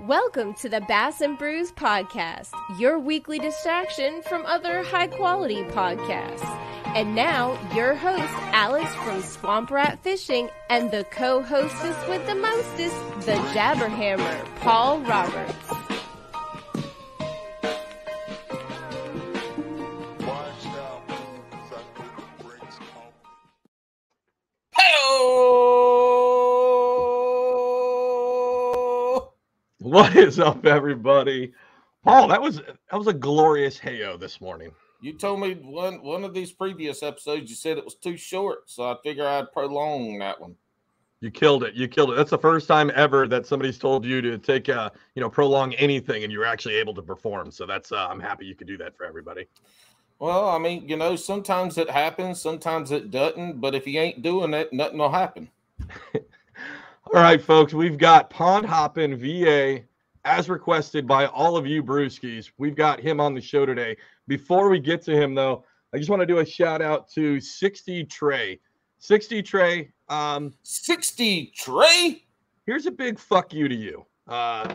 Welcome to the Bass and Brews podcast, your weekly distraction from other high-quality podcasts. And now, your host, Alex from Swamp Rat Fishing, and the co-hostess with the mostest, the Jabberhammer, Paul Roberts. What is up, everybody? Paul, that was a glorious hey-o this morning. You told me one of these previous episodes you said it was too short, so I figure I'd prolong that one. You killed it. You killed it. That's the first time ever that somebody's told you to take prolong anything, and you were actually able to perform. So that's I'm happy you could do that for everybody. Well, I mean, sometimes it happens, sometimes it doesn't. But if you ain't doing it, nothing will happen. All right, folks, we've got PondHoppinVA as requested by all of you Brewskis. We've got him on the show today. Before we get to him, though, I just want to do a shout out to 60 Trey. 60 Trey. 60 Trey? Here's a big fuck you to you.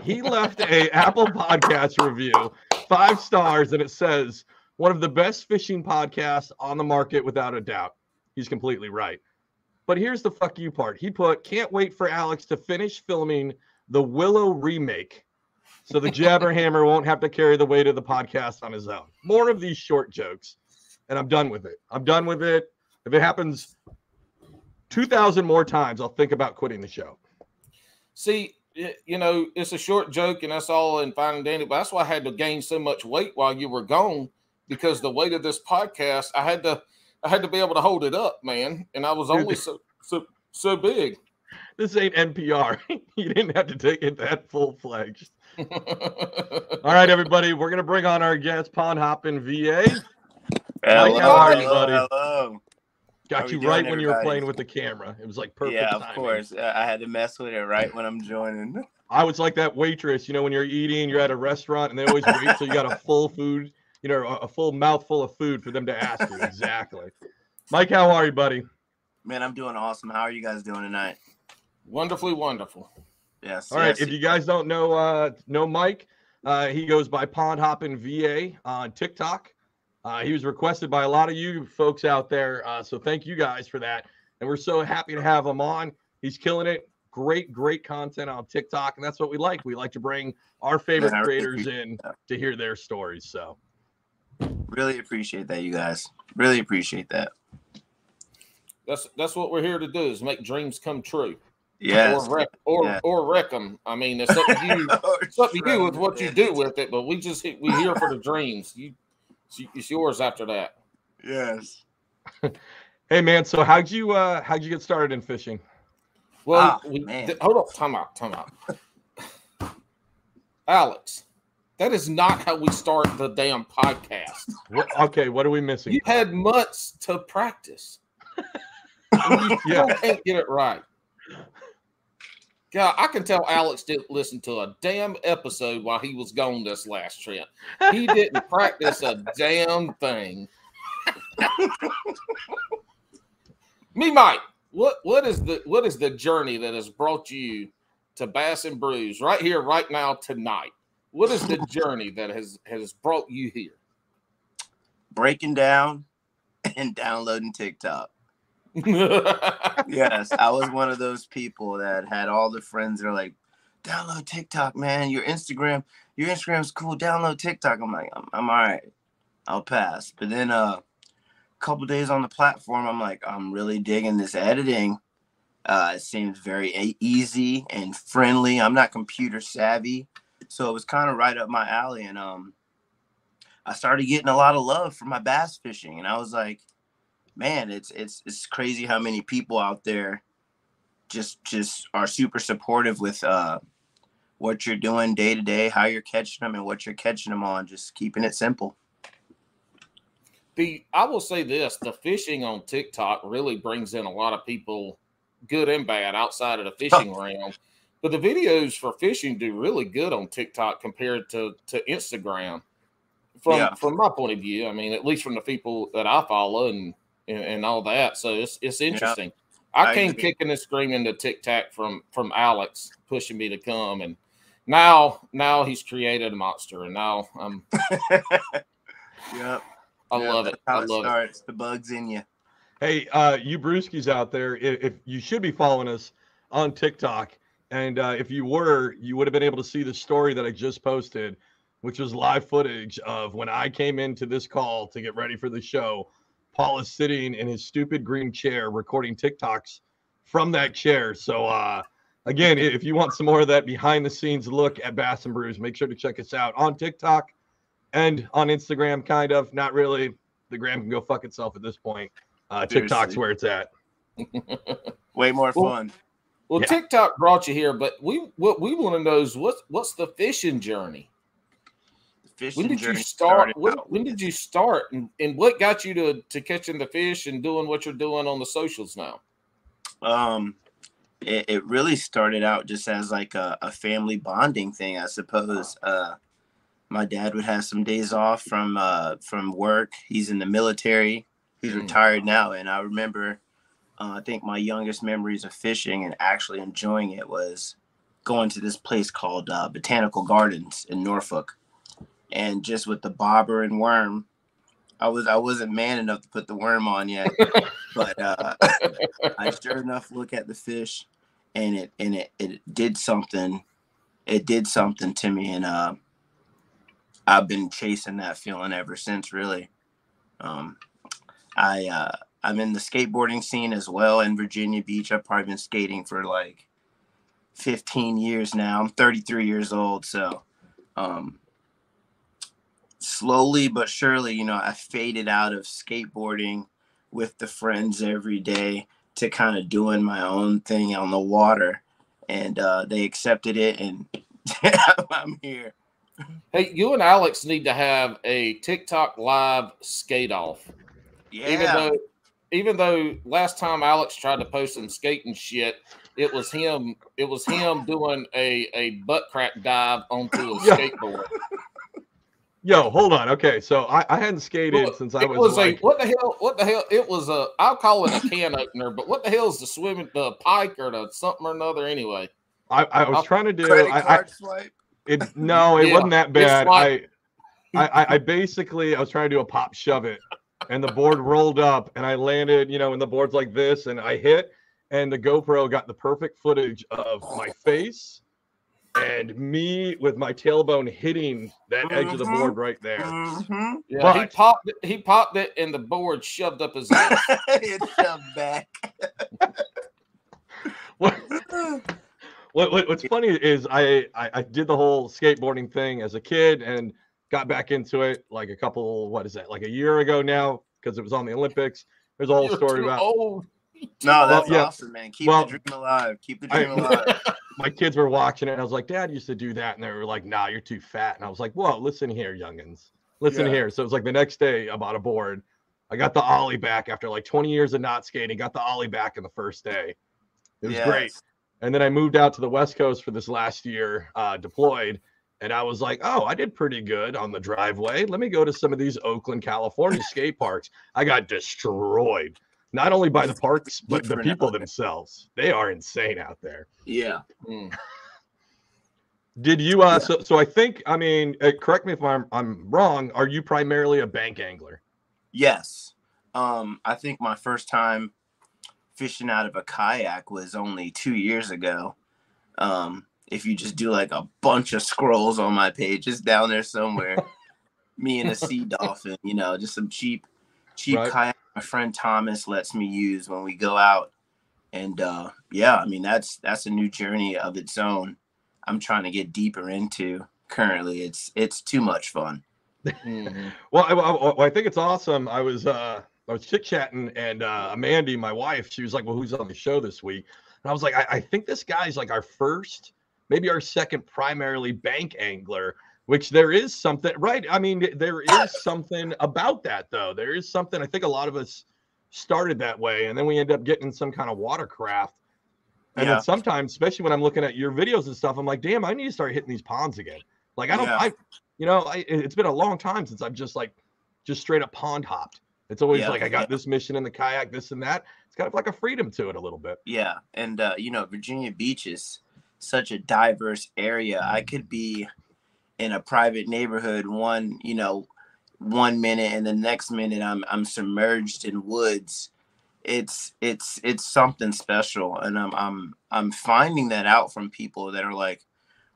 He left a Apple Podcast review, 5 stars, and it says, one of the best fishing podcasts on the market without a doubt. He's completely right. But here's the fuck you part. He put, can't wait for Alex to finish filming the Willow remake so the Jabberhammer won't have to carry the weight of the podcast on his own. More of these short jokes, and I'm done with it. I'm done with it. If it happens 2,000 more times, I'll think about quitting the show. See, it's a short joke, and that's all in fine and dandy, but that's why I had to gain so much weight while you were gone, because the weight of this podcast, I had to be able to hold it up, man, and I was only so big. This ain't NPR. You didn't have to take it that full-fledged. All right, everybody, we're going to bring on our guest, PondHoppinVA. Hello, how are you, buddy? Hello. Got you right when you were playing with the camera. It was like perfect Yeah, timing. of course. I had to mess with it right when I'm joining. I was like that waitress, when you're eating, you're at a restaurant, and they always wait till you got a full food, a full mouthful of food for them to ask you. Exactly. Mike, how are you, buddy? Man, I'm doing awesome. How are you guys doing tonight? Wonderfully wonderful. Yes. All right. If you guys don't know Mike, he goes by PondHoppinVA on TikTok. He was requested by a lot of you folks out there, so thank you guys for that. And we're so happy to have him on. He's killing it. Great content on TikTok, and that's what we like. We like to bring our favorite creators in to hear their stories. So, really appreciate that, you guys. Really appreciate that. That's what we're here to do, is make dreams come true. Yes. Or wreck them. I mean, it's up to you. It's up to you with what you do with it. But we here for the dreams. It's yours after that. Yes. Hey man, so how'd you get started in fishing? Well, hold on, time out. Alex, that is not how we start the damn podcast. Okay, what are we missing? You had months to practice. You still can't get it right. God, I can tell Alex didn't listen to a damn episode while he was gone this last trip. He didn't practice a damn thing. Me, Mike, what is the journey that has brought you to Bass and Brews right here, right now, tonight? What is the journey that has brought you here? Breaking down and downloading TikTok. Yes, I was one of those people that had all the friends that are like, download TikTok, man. Your Instagram's cool. Download TikTok. I'm like, I'm all right. I'll pass. But then a couple days on the platform, I'm like, I'm really digging this editing. It seems very easy and friendly. I'm not computer savvy, so it was kind of right up my alley. And I started getting a lot of love for my bass fishing, and I was like, man, it's crazy how many people out there just are super supportive with what you're doing day to day, how you're catching them, and what you're catching them on. Just keeping it simple. I will say this: the fishing on TikTok really brings in a lot of people, good and bad, outside of the fishing realm. But the videos for fishing do really good on TikTok compared to Instagram. From my point of view, I mean, at least from the people that I follow and all that. So it's interesting. I came kicking and screaming to TikTok from Alex pushing me to come, and Now he's created a monster, and now Yep. I love That's it. how I it love it. starts. The bug's in you. Hey, you brewskis out there, if you should be following us on TikTok, and if you were, you would have been able to see the story that I just posted, which was live footage of when I came into this call to get ready for the show. Paul is sitting in his stupid green chair recording TikToks from that chair. So, again, if you want some more of that behind the scenes look at Bass and Brews, make sure to check us out on TikTok and on Instagram, kind of. Not really. The gram can go fuck itself at this point. TikTok's where it's at. Way more fun. Well, Yeah. TikTok brought you here, but what we want to know is what's the fishing journey? When did you start? When did you start, and what got you to catching the fish and doing what you're doing on the socials now? It really started out just as like a family bonding thing, I suppose. My dad would have some days off from work. He's in the military. He's retired now, and I remember, I think my youngest memories of fishing and actually enjoying it was going to this place called Botanical Gardens in Norfolk, and just with the bobber and worm. I wasn't man enough to put the worm on yet, but I sure enough look at the fish, and it did something. It did something to me, and I've been chasing that feeling ever since. Really, I'm in the skateboarding scene as well in Virginia Beach. I've probably been skating for like 15 years now. I'm 33 years old, so slowly but surely, I faded out of skateboarding with the friends every day to kind of doing my own thing on the water, and they accepted it, and I'm here. Hey, you and Alex need to have a TikTok live skate off. Yeah. Even though last time Alex tried to post some skating shit, it was him doing a butt crack dive onto a skateboard. Yo, hold on. Okay, so I hadn't skated since I was like, what the hell? It was I'll call it a can opener, but what the hell is the pike or the something or another anyway? I was trying to do credit card swipe. It wasn't that bad. I basically I was trying to do a pop shove it, and the board rolled up, and I landed, and the board's like this, and I hit, and the GoPro got the perfect footage of my face and me with my tailbone hitting that edge of the board right there. Yeah, but he popped it, and the board shoved up his ass. It shoved back. What's funny is I did the whole skateboarding thing as a kid and got back into it like like a year ago now, because it was on the Olympics. There's a whole story about. Old. No, that's awesome, man. Keep the dream alive. Keep the dream alive. My kids were watching it, and I was like, Dad used to do that. And they were like, nah, you're too fat. And I was like, whoa, listen here, youngins. Listen here. So it was like the next day I bought a board. I got the ollie back after like 20 years of not skating, got the ollie back in the first day. It was great. And then I moved out to the West Coast for this last year, deployed. And I was like, oh, I did pretty good on the driveway. Let me go to some of these Oakland, California skate parks. I got destroyed. Not only by the parks, but the people themselves. They are insane out there. Yeah. Did you, so I think, I mean, correct me if I'm wrong. Are you primarily a bank angler? Yes. I think my first time fishing out of a kayak was only 2 years ago. If you just do like a bunch of scrolls on my page, it's down there somewhere. Me and a sea dolphin, just some cheap kayak my friend Thomas lets me use when we go out. And I mean, that's a new journey of its own. I'm trying to get deeper into currently. It's too much fun. Well, I think it's awesome. I was chit-chatting, and Amanda, my wife, she was like, well, who's on the show this week? And I was like, I think this guy's like our first, maybe our second primarily bank angler, which there is something, right? I mean, there is something about that, though. There is something, I think a lot of us started that way, and then we end up getting some kind of watercraft. And then sometimes, especially when I'm looking at your videos and stuff, I'm like, damn, I need to start hitting these ponds again. Like, it's been a long time since I've just straight up pond hopped. It's always like, I got this mission in the kayak, this and that. It's kind of like a freedom to it a little bit. Yeah. And, Virginia Beach is such a diverse area. I could be in a private neighborhood one minute, and the next minute I'm submerged in woods. It's something special, and I'm finding that out from people that are like,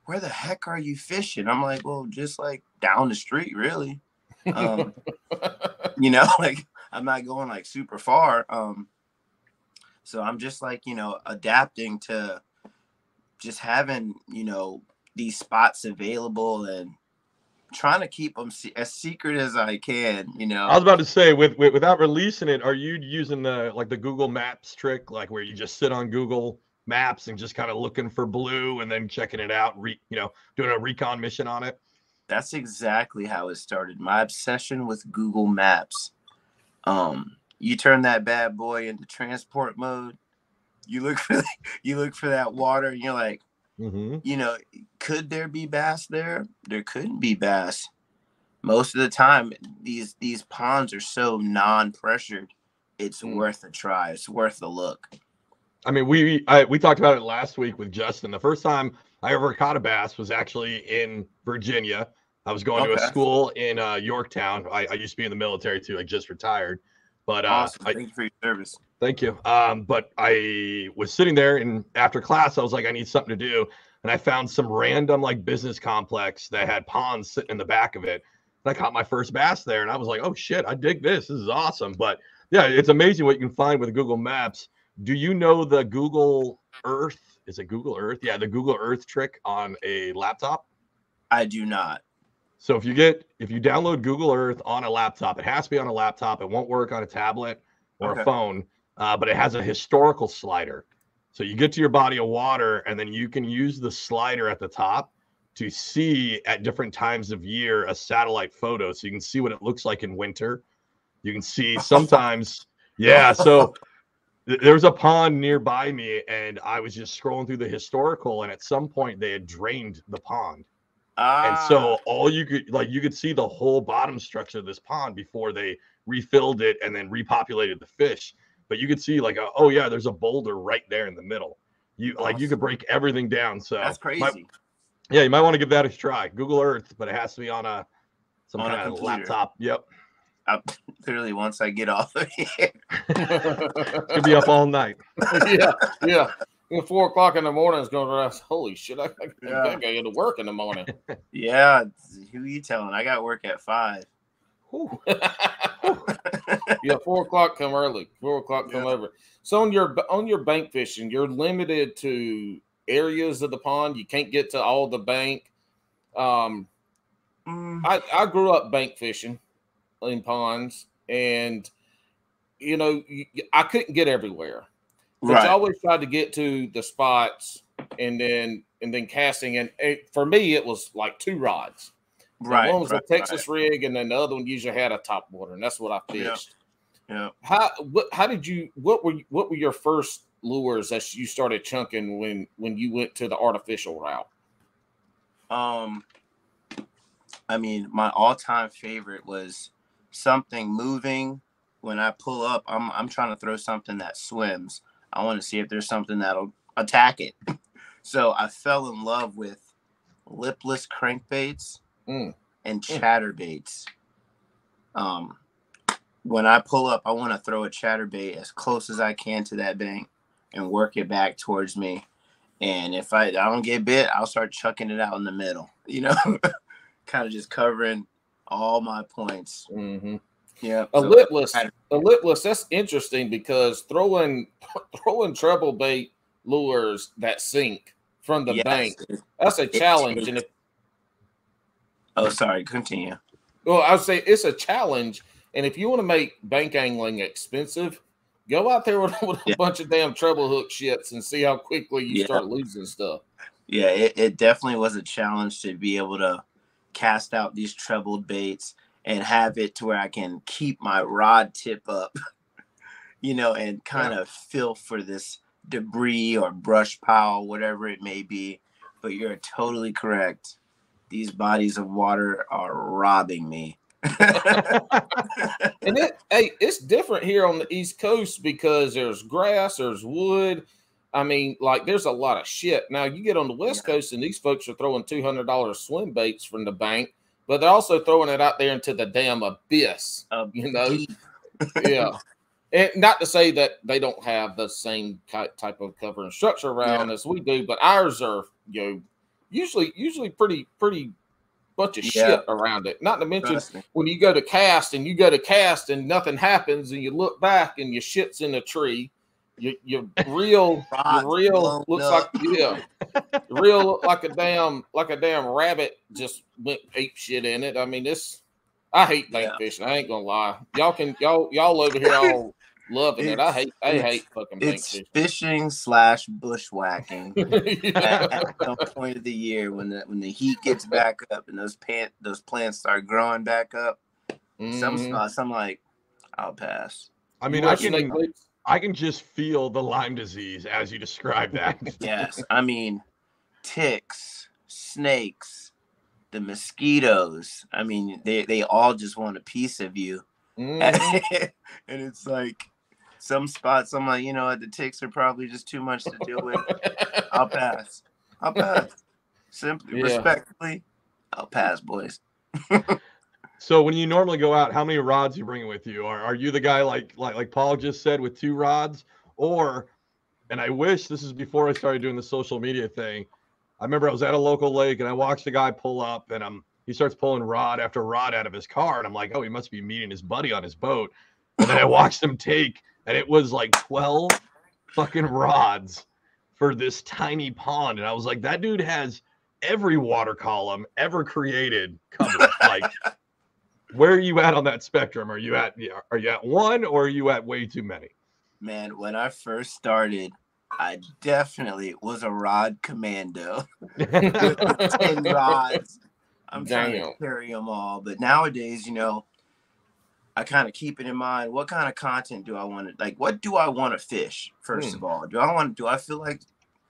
where the heck are you fishing? I'm like, well, just like down the street, really. Like I'm not going like super far. So I'm just like, adapting to just having, these spots available and trying to keep them as secret as I can, I was about to say, without releasing it, are you using the Google Maps trick, like where you just sit on Google Maps and just kind of looking for blue and then checking it out, doing a recon mission on it? That's exactly how it started. My obsession with Google Maps. You turn that bad boy into transport mode. You look for that water, and you're like, could there be bass there? There couldn't be bass. Most of the time, these ponds are so non-pressured. It's worth a try. It's worth a look. I mean, we talked about it last week with Justin. The first time I ever caught a bass was actually in Virginia. I was going to a school in Yorktown. I used to be in the military too. I just retired. But awesome. Thank you for your service. Thank you. But I was sitting there, and after class, I was like, I need something to do. And I found some random business complex that had ponds sitting in the back of it. And I caught my first bass there, and I was like, oh shit, I dig this. This is awesome. But yeah, it's amazing what you can find with Google Maps. Do you know the Google Earth? Is it Google Earth? Yeah, the Google Earth trick on a laptop. I do not. So if you download Google Earth on a laptop, it has to be on a laptop. It won't work on a tablet or a phone, but it has a historical slider. So you get to your body of water, and then you can use the slider at the top to see at different times of year a satellite photo. So you can see what it looks like in winter. You can see sometimes, yeah. So there's a pond nearby me, and I was just scrolling through the historical, and at some point they had drained the pond. And so all you could see the whole bottom structure of this pond before they refilled it and then repopulated the fish. But you could see there's a boulder right there in the middle. You could break everything down. So that's crazy. You might want to give that a try. Google Earth, but it has to be on some kind of laptop. Yep. Clearly, once I get off of here, could be up all night. Yeah. 4 o'clock in the morning is going to holy shit, I gotta get to work in the morning. Yeah, who you telling? I got work at 5. Yeah, 4 o'clock come early. 4 o'clock come over. So on your bank fishing, you're limited to areas of the pond. You can't get to all the bank. I grew up bank fishing in ponds, and I couldn't get everywhere. So I always tried to get to the spots and then casting. And for me, it was like 2 rods. Right. One was a Texas rig, and then the other one usually had a top water, and that's what I fished. Yeah. What were your first lures that you started chunking when you went to the artificial route? I mean, my all-time favorite was something moving. When I pull up, I'm trying to throw something that swims. I want to see if there's something that'll attack it. So I fell in love with lipless crankbaits and chatterbaits. When I pull up, I want to throw a chatterbait as close as I can to that bank and work it back towards me. And if I don't get bit, I'll start chucking it out in the middle, kind of just covering all my points. Mm-hmm. Yeah, a lipless. That's interesting because throwing treble bait lures that sink from the bank, that's a challenge. And sorry, continue. Well, I would say it's a challenge, and if you want to make bank angling expensive, go out there with a bunch of damn treble hook shits and see how quickly you start losing stuff. Yeah, it definitely was a challenge to be able to cast out these trebled baits and have it to where I can keep my rod tip up, and kind of feel for this debris or brush pile, whatever it may be. But you're totally correct. These bodies of water are robbing me. And it's different here on the East Coast because there's grass, there's wood. I mean, like there's a lot of shit. Now you get on the West Coast and these folks are throwing $200 swim baits from the bank, but they're also throwing it out there into the damn abyss. You know, yeah. And not to say that they don't have the same type of cover and structure around as we do, but ours are, usually pretty bunch of shit around it. Not to mention when you go to cast and nothing happens and you look back and your shit's in a tree. Your reel looks like real look like a damn rabbit just went ape shit in it. I mean, I hate bank fishing. I ain't gonna lie. Y'all over here all loving it. I hate fucking bank fishing. It's fishing / bushwhacking at some point of the year when the heat gets back up and those plants start growing back up. Some spots I'm like, I'll pass. I mean, I can just feel the Lyme disease as you describe that. Yes, I mean, ticks, snakes, the mosquitoes. I mean, they all just want a piece of you. And it's like some spots I'm like, the ticks are probably just too much to deal with. I'll pass. Simply, respectfully, I'll pass, boys. So when you normally go out, how many rods are you bringing with you? Are you the guy like Paul just said with 2 rods? And I wish this is before I started doing the social media thing. I remember I was at a local lake and I watched the guy pull up and he starts pulling rod after rod out of his car. And I'm like, oh, he must be meeting his buddy on his boat. And then I watched him take, and it was like 12 fucking rods for this tiny pond. And I was like, that dude has every water column ever created covered. Like, where are you at on that spectrum? Are you at 1 or are you at way too many? Man, when I first started, I definitely was a rod commando. With 10 rods. I'm trying to carry them all. But nowadays, I kind of keep it in mind. What kind of content do I want to, what do I want to fish, first of all? Do I feel like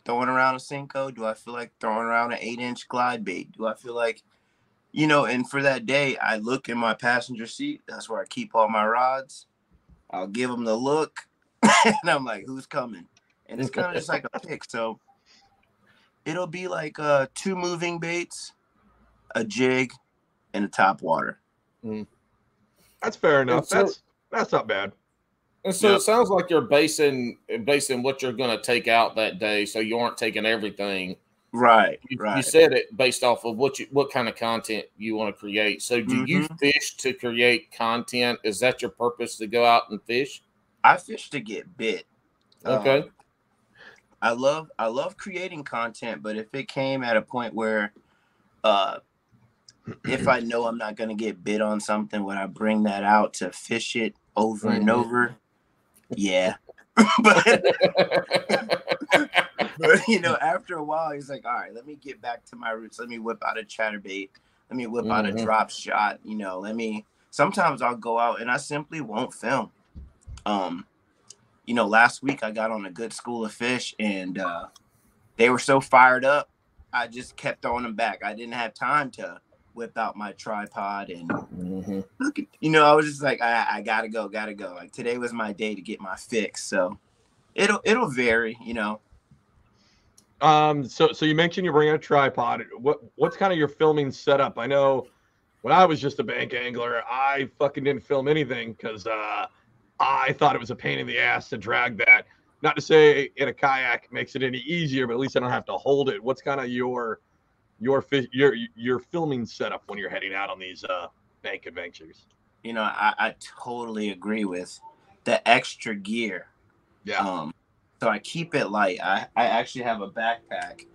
throwing around a Cinco? Do I feel like throwing around an 8-inch glide bait? Do I feel like, and for that day, I look in my passenger seat. That's where I keep all my rods. I'll give them the look. And I'm like, who's coming? And it's kind of just like a pick. So it'll be like 2 moving baits, a jig, and a top water. That's fair enough. So, that's not bad. And so it sounds like you're basing what you're going to take out that day, so you aren't taking everything. Right. You said it based off of what kind of content you want to create. So do you fish to create content? Is that your purpose, to go out and fish? I fish to get bit. Okay. I love creating content, but if it came at a point where if I know I'm not going to get bit on something, would I bring that out to fish it over and over? Yeah. but after a while, he's like, all right, let me get back to my roots. Let me whip out a chatterbait. Let me whip out a drop shot. Sometimes I'll go out and I simply won't film. Last week I got on a good school of fish and they were so fired up. I just kept throwing them back. I didn't have time to whip out my tripod and I was just like, I gotta go. Like today was my day to get my fix. So it'll vary, So you mentioned you're bringing a tripod. What's kind of your filming setup? I know when I was just a bank angler, I fucking didn't film anything because I thought it was a pain in the ass to drag that. Not to say in a kayak makes it any easier, but at least I don't have to hold it. What's kind of your filming setup when you're heading out on these bank adventures? I totally agree with the extra gear. Yeah. So I keep it light. I actually have a backpack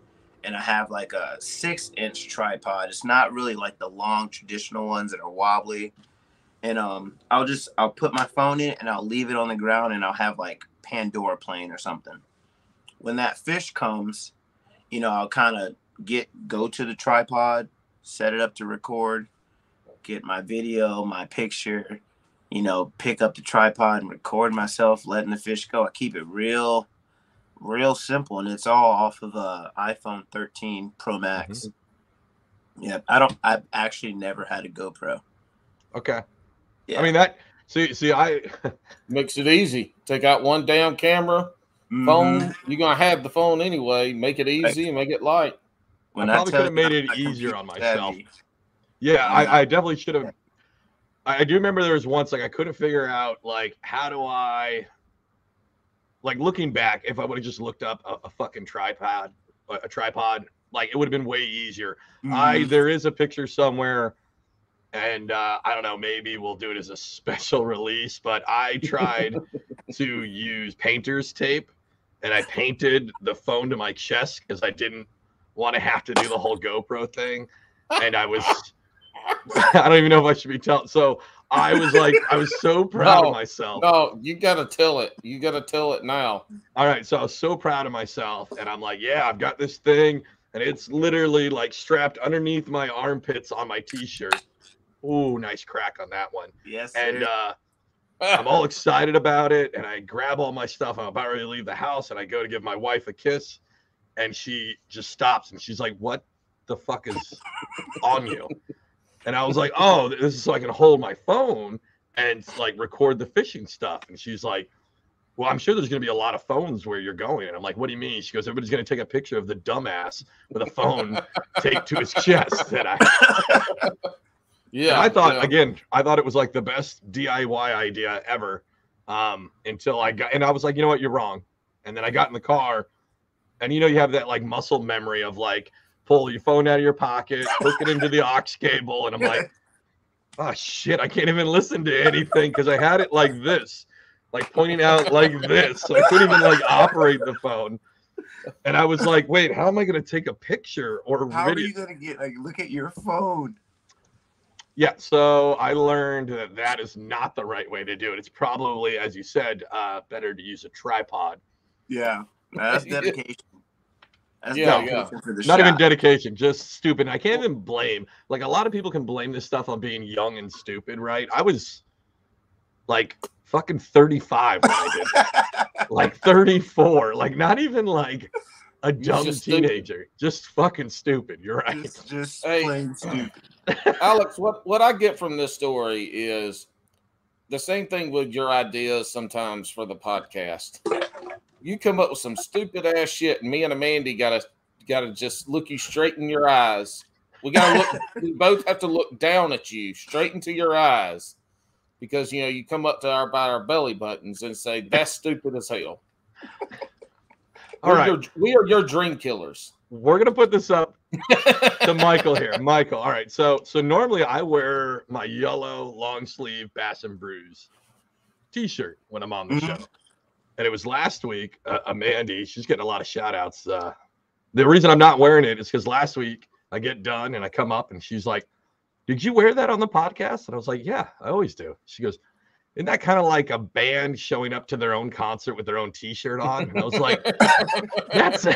and I have like a 6-inch tripod. It's not really like the long traditional ones that are wobbly. And I'll put my phone in it and I'll leave it on the ground and I'll have like Pandora playing or something. When that fish comes, I'll kind of go to the tripod, set it up to record, get my video, my picture, pick up the tripod and record myself letting the fish go. I keep it real simple, and it's all off of a iPhone 13 Pro Max. Yeah, I've actually never had a GoPro. Okay. Yeah. I mean I makes it easy. Take out one damn camera, Phone, you're gonna have the phone anyway. Make it easy, make it light. I probably could have made it easier on myself. Yeah, I definitely should have. I do remember there was once like I couldn't figure out like how do I, like looking back, if I would have just looked up a fucking tripod, like it would have been way easier. There is a picture somewhere, and I don't know, maybe we'll do it as a special release, but I tried to use painter's tape, and I painted the phone to my chest because I didn't want to have to do the whole GoPro thing, and I don't even know if I should be telling. So I was so proud of myself. No, you gotta tell it. You gotta tell it now. All right, so I was so proud of myself, and I'm like, yeah, I've got this thing, and it's literally like strapped underneath my armpits on my t-shirt. Ooh, nice crack on that one. Yes, and I'm all excited about it, and I grab all my stuff. I'm about ready to leave the house, and I go to give my wife a kiss, and she just stops, and she's like, "What the fuck is on you?" And I was like, "Oh, this is so I can hold my phone and like record the fishing stuff." And she's like, "Well, I'm sure there's going to be a lot of phones where you're going." And I'm like, "What do you mean?" She goes, "Everybody's going to take a picture of the dumbass with a phone taped to his chest." And I thought it was like the best DIY idea ever until I was like, you know what, you're wrong. And then I got in the car, and you have that like muscle memory of like, pull your phone out of your pocket, hook it into the aux cable, and I'm like, oh shit, I can't even listen to anything because I had it like this, like pointing out like this, so I couldn't even like operate the phone. And I was like, wait, how am I going to take a picture or how video? Are you going to get look at your phone? Yeah, so I learned that is not the right way to do it. It's probably, as you said, better to use a tripod. Yeah, that's dedication. That's dedication for the shot. Not even dedication, just stupid. I can't even blame. Like a lot of people can blame this stuff on being young and stupid, right? I was like fucking 35 when I did that. Like 34, like not even like a dumb teenager, stupid. Just fucking stupid. You're right. Just plain stupid. Alex, what I get from this story is the same thing with your ideas sometimes for the podcast. You come up with some stupid ass shit, and me and Amanda gotta just look you straight in your eyes. We both have to look down at you, straight into your eyes, because you come up to about our belly buttons and say that's stupid as hell. We are your dream killers. We're gonna put this up to Michael here. Michael, all right. So normally I wear my yellow long sleeve Bass and Brews t-shirt when I'm on the show. And it was last week, Amanda, she's getting a lot of shout outs. The reason I'm not wearing it is because last week I get done and I come up and she's like, "Did you wear that on the podcast?" And I was like, "Yeah, I always do." She goes, "Isn't that kind of like a band showing up to their own concert with their own t-shirt on?" And I was like, that's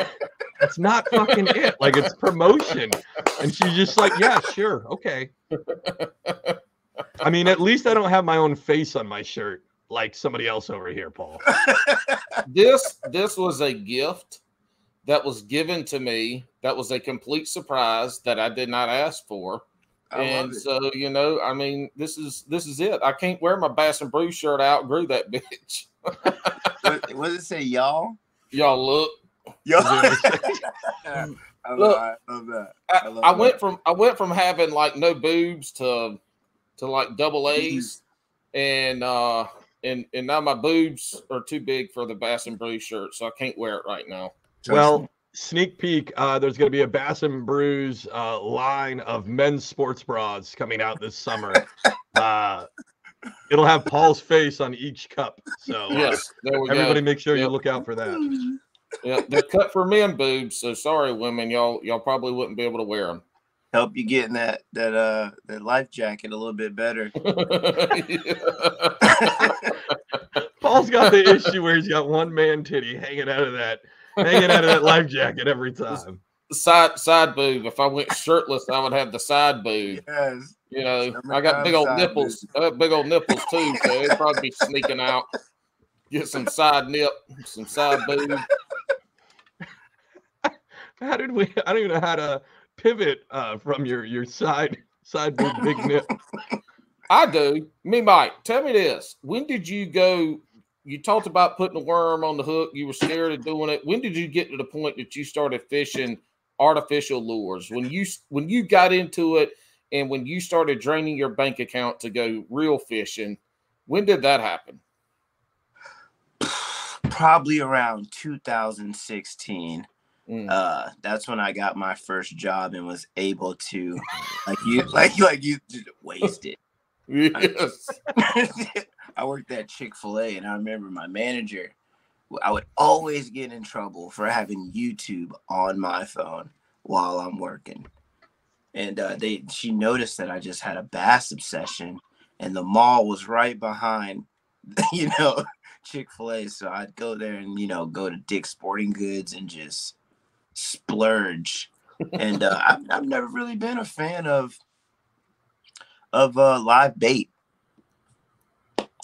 not fucking it. Like, it's promotion. And she's just like, "Yeah, sure. Okay." I mean, at least I don't have my own face on my shirt like somebody else over here, Paul. This was a gift that was given to me. That was a complete surprise that I did not ask for. And so, I mean, this is it. I can't wear my Bass and Brews shirt out. Grew that bitch. What does it say, y'all? Y'all look. Y'all. I love that. I went from having like no boobs to like double A's, and now my boobs are too big for the Bass and Brews shirt, so I can't wear it right now. Well, sneak peek, there's going to be a Bass and Brews line of men's sports bras coming out this summer. It'll have Paul's face on each cup. So yes, there we everybody go. Make sure you look out for that. Yeah, they're cut for men boobs, so sorry, women, y'all probably wouldn't be able to wear them. Help you get in that life jacket a little bit better. Paul's got the issue where he's got one man titty hanging out of that life jacket every time. Side boob. If I went shirtless, I would have the side boob. Yes. I got big old nipples. I have big old nipples too, so it'd probably be sneaking out. Get some side nip, some side boob. I don't even know how to pivot from your side boob big nip. I do. Me, Mike, tell me this. When did you go you talked about putting a worm on the hook. You were scared of doing it. When did you get to the point that you started fishing artificial lures? When you got into it and when you started draining your bank account to go real fishing, when did that happen? Probably around 2016. That's when I got my first job and was able to, like you just waste it. Yes. I worked at Chick-fil-A, and I remember my manager, I would always get in trouble for having YouTube on my phone while I'm working. And she noticed that I just had a bass obsession, and the mall was right behind, Chick-fil-A. So I'd go there and, go to Dick's Sporting Goods and just splurge. And I've never really been a fan of live bait.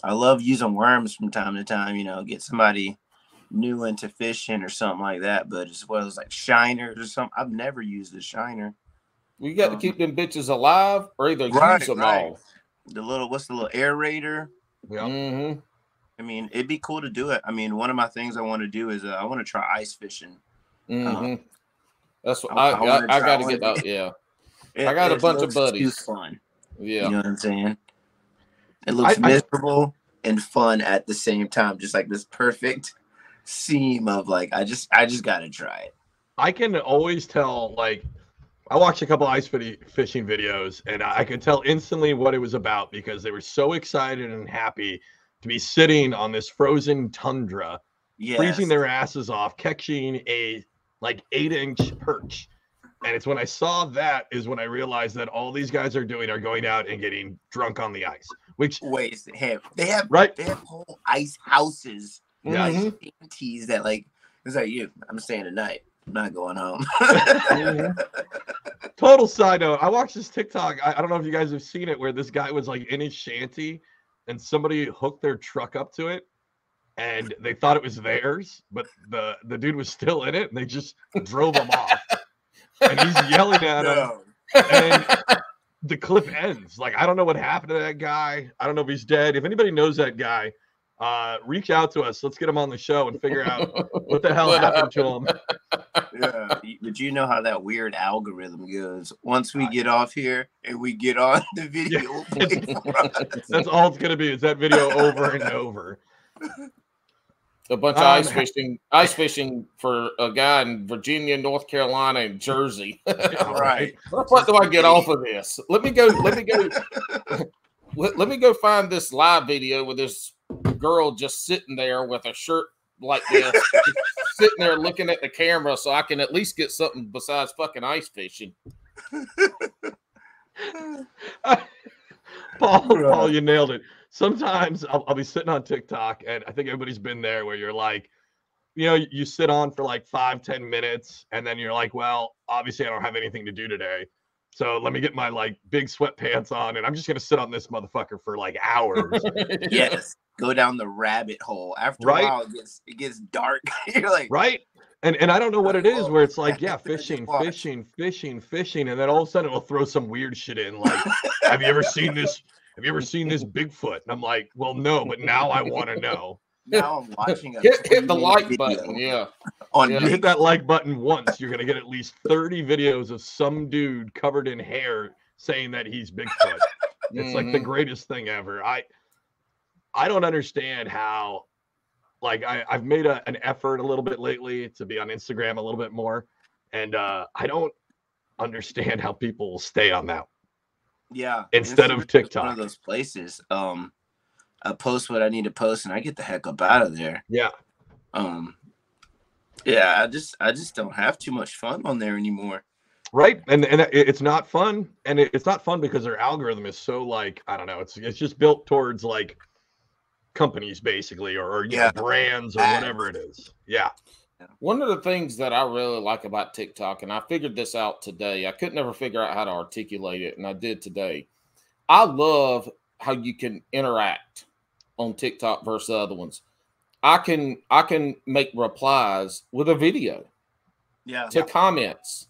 I love using worms from time to time, get somebody new into fishing or something like that. But as well as like shiners or something, I've never used a shiner. We got to keep them bitches alive or either use them all. What's the little aerator? Yeah. Mm-hmm. I mean, it'd be cool to do it. I mean, one of my things I want to do is I want to try ice fishing. Mm-hmm. That's what I got to get out. Yeah. I got a bunch of buddies. Too fun. Yeah. You know what I'm saying? It looks miserable and fun at the same time. Just like this perfect seam of like, I just got to try it. I can always tell, like, I watched a couple ice fishing videos, and I could tell instantly what it was about because they were so excited and happy to be sitting on this frozen tundra, freezing their asses off, catching a like 8-inch perch. And it's when I saw that is when I realized that all these guys are doing are going out and getting drunk on the ice. Which they have whole ice houses. Yeah, teas that like it's like I'm staying tonight. I'm not going home. Total side note. I watched this TikTok. I don't know if you guys have seen it, where this guy was like in his shanty and somebody hooked their truck up to it and they thought it was theirs, but the dude was still in it and they just drove him off. And he's yelling at him. And the clip ends. Like, I don't know what happened to that guy. I don't know if he's dead. If anybody knows that guy, reach out to us. Let's get him on the show and figure out what the hell happened to him. Yeah, but you know how that weird algorithm goes. Once we get off here and we get on the video, that's all it's gonna be. Is that video over and over? A bunch of ice fishing for a guy in Virginia, North Carolina, and Jersey. Right. What do I get off of this? Let me go find this live video with this girl just sitting there with a shirt like this, sitting there looking at the camera, so I can at least get something besides fucking ice fishing. Paul, you nailed it. Sometimes I'll be sitting on TikTok, and I think everybody's been there, where you're like, you sit on for like 5-10 minutes, and then you're like, well, obviously I don't have anything to do today, so let me get my like big sweatpants on, and I'm just gonna sit on this motherfucker for like hours. Yes, go down the rabbit hole. After a while, it gets dark. You're like, right. And I don't know what it is, where it's like, fishing, and then all of a sudden it'll throw some weird shit in, like, have you ever seen this? Have you ever seen this Bigfoot? And I'm like, well, no, but now I want to know. Now I'm watching. Hit the like button, You hit that like button once, you're gonna get at least 30 videos of some dude covered in hair saying that he's Bigfoot. It's like the greatest thing ever. I don't understand how. Like I've made an effort a little bit lately to be on Instagram a little bit more, and I don't understand how people stay on that. Yeah, instead of TikTok, one of those places. I post what I need to post, and I get the heck up out of there. Yeah. Yeah, I just don't have too much fun on there anymore. Right, and it's not fun, and it's not fun because their algorithm is so like, I don't know, it's just built towards like companies basically, or brands or whatever it is. Yeah. One of the things that I really like about TikTok, and I figured this out today, I could never figure out how to articulate it, and I did today. I love how you can interact on TikTok versus other ones. I can make replies with a video to comments,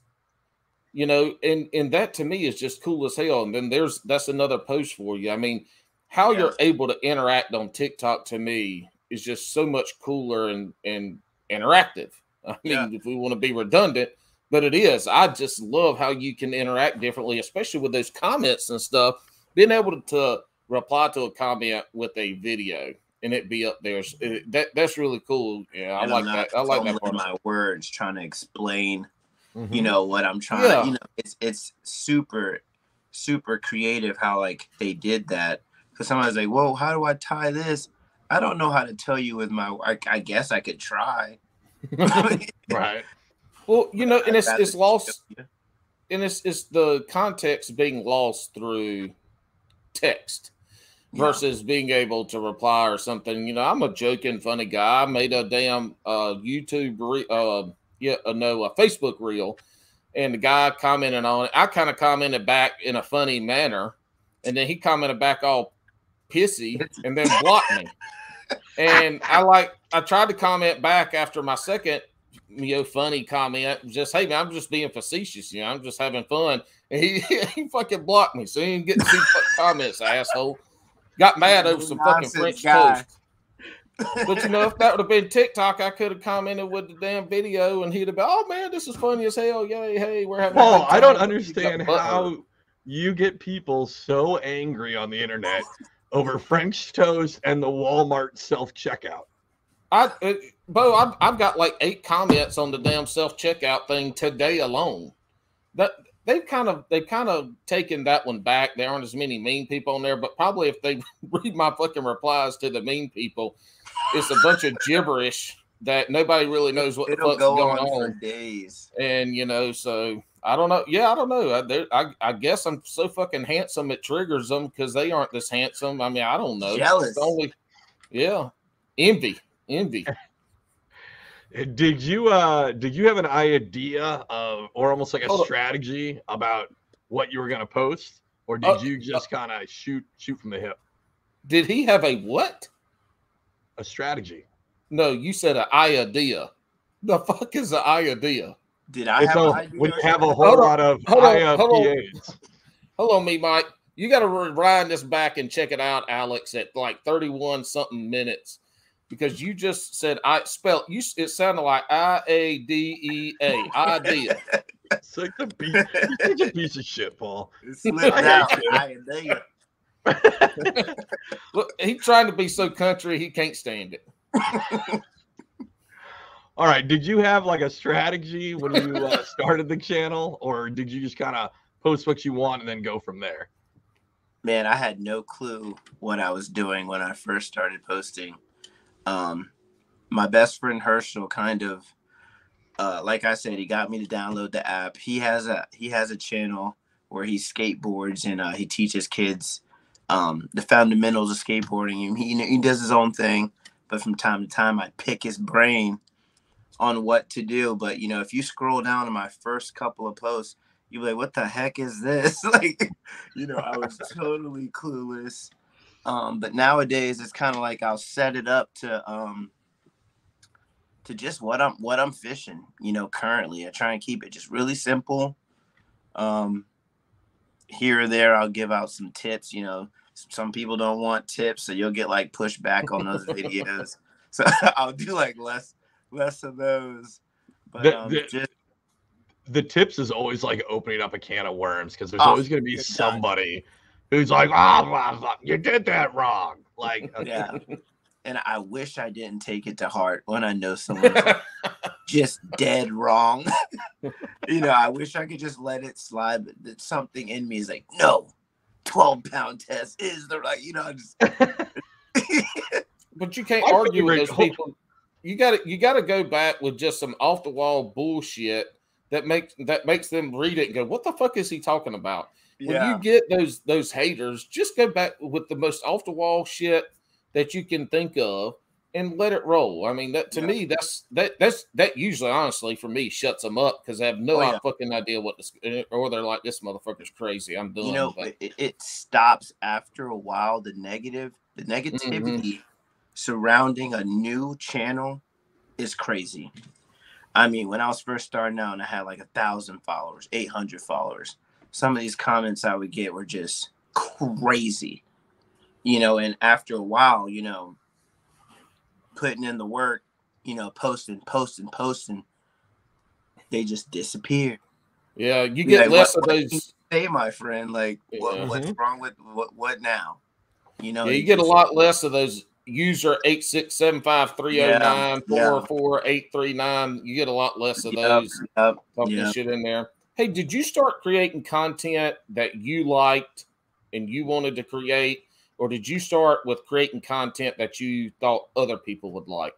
and that to me is just cool as hell. And then that's another post for you. I mean, how you're able to interact on TikTok to me is just so much cooler and interactive. I mean, if we want to be redundant, but it is. I just love how you can interact differently, especially with those comments and stuff. Being able to reply to a comment with a video and it be up there, that's really cool. Yeah, I like that. I like that part. My words trying to explain, you know, what I'm trying. You know, it's super, super creative how like they did that. Because somebody's like, "Whoa, how do I tie this?" I don't know how to tell you with my. I guess I could try. Right. Well, you know, and it's lost, and it's the context being lost through text versus being able to reply or something. You know, I'm a joking, funny guy. I made a damn YouTube, a Facebook reel, and the guy commented on it. I kind of commented back in a funny manner, and then he commented back all pissy, and then blocked me. And I tried to comment back after my second, funny comment, just, "Hey man, I'm just being facetious, you know, I'm just having fun." And he fucking blocked me, so he didn't get to see comments, asshole. Got mad over some fucking French toast. But you know, if that would have been TikTok, I could have commented with the damn video, and he'd have been, "Oh man, this is funny as hell! Yay, hey, we're having." Paul, I don't understand how you get people so angry on the internet over French toast and the Walmart self-checkout. Bo, I've got like 8 comments on the damn self-checkout thing today alone. That they've kind of taken that one back. There aren't as many mean people on there, but probably if they read my fucking replies to the mean people, it's a bunch of gibberish that nobody really knows what the fuck's going on for days. And you know, so I don't know. Yeah, I don't know. I guess I'm so fucking handsome it triggers them because they aren't this handsome. I mean, I don't know. Jealous. Envy. Did you have an idea of, or almost like a strategy about what you were going to post, or did you just kind of shoot from the hip? Did he have a what? A strategy. No, you said an idea. The fuck is an idea? Did I have an idea? When you have a whole lot of IPAs. Hold on, me, Mike. You got to rewind this back and check it out, Alex, at like 31 something minutes. Because you just said it sounded like IADEA. Idea. It's like the beat. You're such a piece of shit, Paul. It slipped out. Idea. Look, he's trying to be so country, he can't stand it. All right. Did you have like a strategy when you started the channel, or did you just kind of post what you want and then go from there? Man, I had no clue what I was doing when I first started posting. My best friend Herschel kind of, like I said, he got me to download the app. He has a channel where he skateboards and he teaches kids the fundamentals of skateboarding. He does his own thing, but from time to time I pick his brain on what to do. But you know, if you scroll down to my first couple of posts, you'll be like, "What the heck is this?" Like, you know, I was totally clueless. But nowadays it's kind of like I'll set it up to just what I'm fishing, you know, currently. I try and keep it just really simple. Here or there I'll give out some tips, you know. Some people don't want tips, so you'll get like pushback on those videos. So I'll do like less of those. But the tips is always like opening up a can of worms, because there's always going to be somebody who's like, you did that wrong. Like, yeah. And I wish I didn't take it to heart when I know someone's just dead wrong. You know, I wish I could just let it slide, but something in me is like, no, 12-pound test is the right, you know, just. But you can't argue with those people. You got to go back with just some off the wall bullshit that makes them read it and go, "What the fuck is he talking about?" When you get those haters, just go back with the most off the wall shit that you can think of and let it roll. I mean, that to me, that usually, honestly, for me, shuts them up, because they have no fucking idea what this, or they're like, "This motherfucker's crazy. I'm done." You know, it stops after a while. The negativity surrounding a new channel is crazy. I mean, when I was first starting out and I had like 1,000 followers, 800 followers, some of these comments I would get were just crazy, you know. And after a while, you know, putting in the work, posting, they just disappear. Yeah, you get less of those. Hey, my friend, like, what's Mm-hmm. wrong with what now? Yeah, you get a lot less of those user 8675309444839. You get a lot less of those talking shit in there. Hey, did you start creating content that you liked and you wanted to create, or did you start with creating content that you thought other people would like?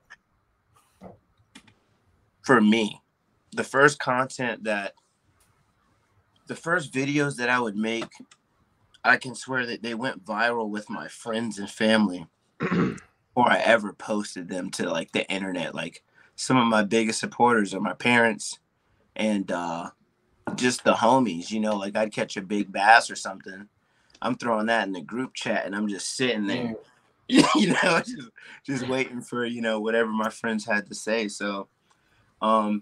For me, the first videos that I would make, I can swear that they went viral with my friends and family before I ever posted them to like the internet. Like, some of my biggest supporters are my parents and just the homies, like I'd catch a big bass or something. I'm throwing that in the group chat and I'm just sitting there, just waiting for, whatever my friends had to say. So I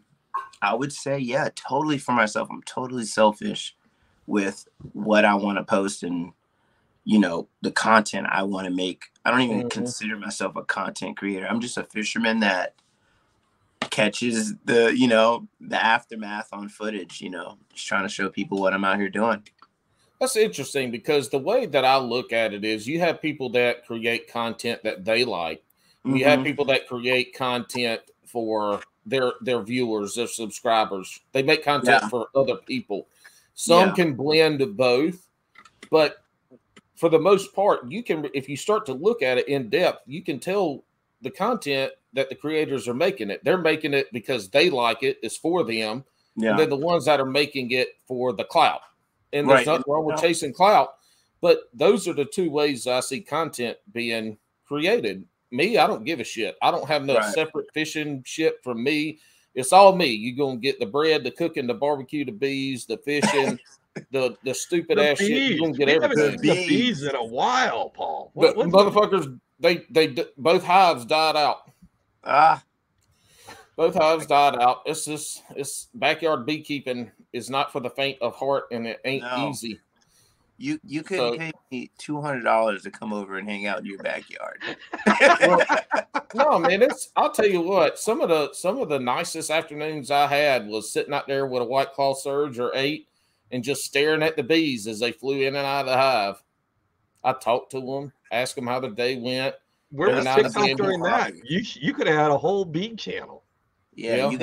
would say, yeah, totally for myself. I'm totally selfish with what I want to post and, the content I want to make. I don't even consider myself a content creator. I'm just a fisherman that catches the aftermath on footage, just trying to show people what I'm out here doing. That's interesting because the way that I look at it is you have people that create content that they like. You have people that create content for their viewers, their subscribers. They make content for other people. Some can blend both, but for the most part, you can, if you start to look at it in depth, you can tell the content that the creators are making it. They're making it because they like it. It's for them. Yeah. And then the ones that are making it for the clout. And there's nothing wrong with chasing clout. But those are the two ways I see content being created. Me, I don't give a shit. I don't have no separate fishing shit from me. It's all me. You're going to get the bread, the cooking, the barbecue, the bees, the fishing, the stupid ass shit. You're going to get everything. Haven't seen the bees in a while, Paul. But motherfuckers, they both hives died out. Both hives died out. It's backyard beekeeping is not for the faint of heart, and it ain't easy. You couldn't pay me $200 to come over and hang out in your backyard. Well, no, man, I'll tell you what, some of the nicest afternoons I had was sitting out there with a White Claw Surge or 8 and just staring at the bees as they flew in and out of the hive. I talked to them, asked them how the day went. Where was TikTok during that? You could have had a whole bee channel. Yeah, you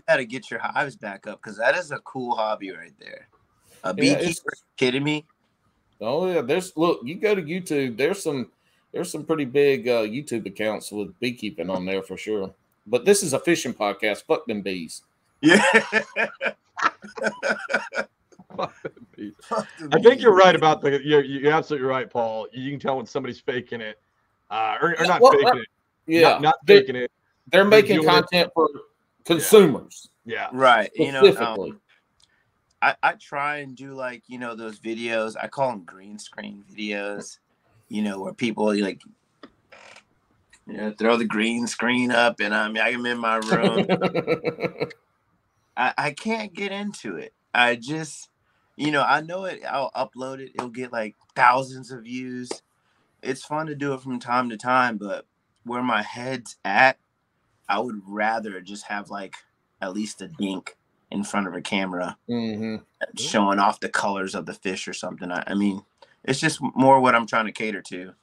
gotta get your hives back up because that is a cool hobby right there. A beekeeper, kidding me? Oh yeah, you go to YouTube. There's some pretty big YouTube accounts with beekeeping on there for sure. But this is a fishing podcast. Fuck them bees. Yeah. I think you're right about you're absolutely right, Paul. You can tell when somebody's faking it, or not faking it. Yeah, not faking it. They're making content for consumers. Yeah. Right. Specifically. I try and do like, those videos. I call them green screen videos, where people like, throw the green screen up and I'm in my room. I can't get into it. I just, I know it. I'll upload it. It'll get like thousands of views. It's fun to do it from time to time, but where my head's at, I would rather just have like at least a dink in front of a camera showing off the colors of the fish or something. I mean, it's just more what I'm trying to cater to.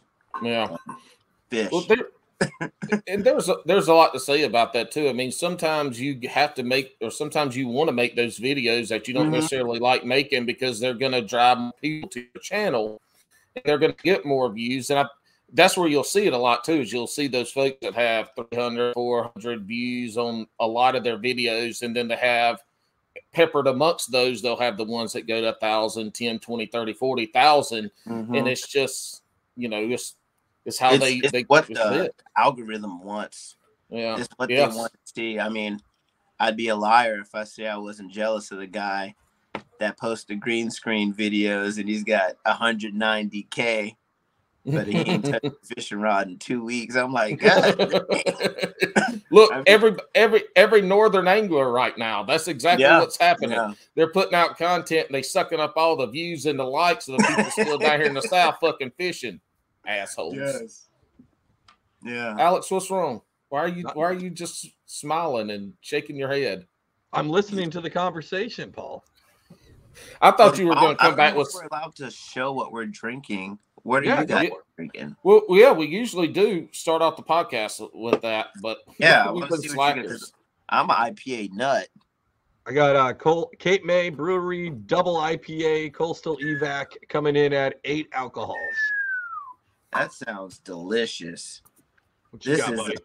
Yeah. Fish. Well, and there's a lot to say about that too. I mean, sometimes you have to make, or sometimes you want to make those videos that you don't necessarily like making because they're going to drive people to your channel and they're going to get more views. And that's where you'll see it a lot too, is you'll see those folks that have 300, 400 views on a lot of their videos. And then they have peppered amongst those, they'll have the ones that go to 1,000, 10, 20, 30, 40,000. And it's just, it's how it's what the algorithm wants. Yeah. It's what they want to see. I mean, I'd be a liar if I say I wasn't jealous of the guy that posted green screen videos and he's got 190K, but he ain't touched a fishing rod in 2 weeks. I'm like, God. Look, every northern angler right now, that's exactly what's happening. Yeah. They're putting out content and they sucking up all the views and the likes of the people still down here in the South fucking fishing. Assholes. Yes. Yeah. Alex, what's wrong? Why are you just smiling and shaking your head? I'm listening to the conversation, Paul. I thought you were going to come back with. We're allowed to show what we're drinking. What are you guys drinking? Well, yeah, we usually do start off the podcast with that, but yeah, we've been slackers. I'm an IPA nut. I got Cape May Brewery Double IPA Coastal Evac coming in at 8 alcohols. That sounds delicious. What you This got, is buddy?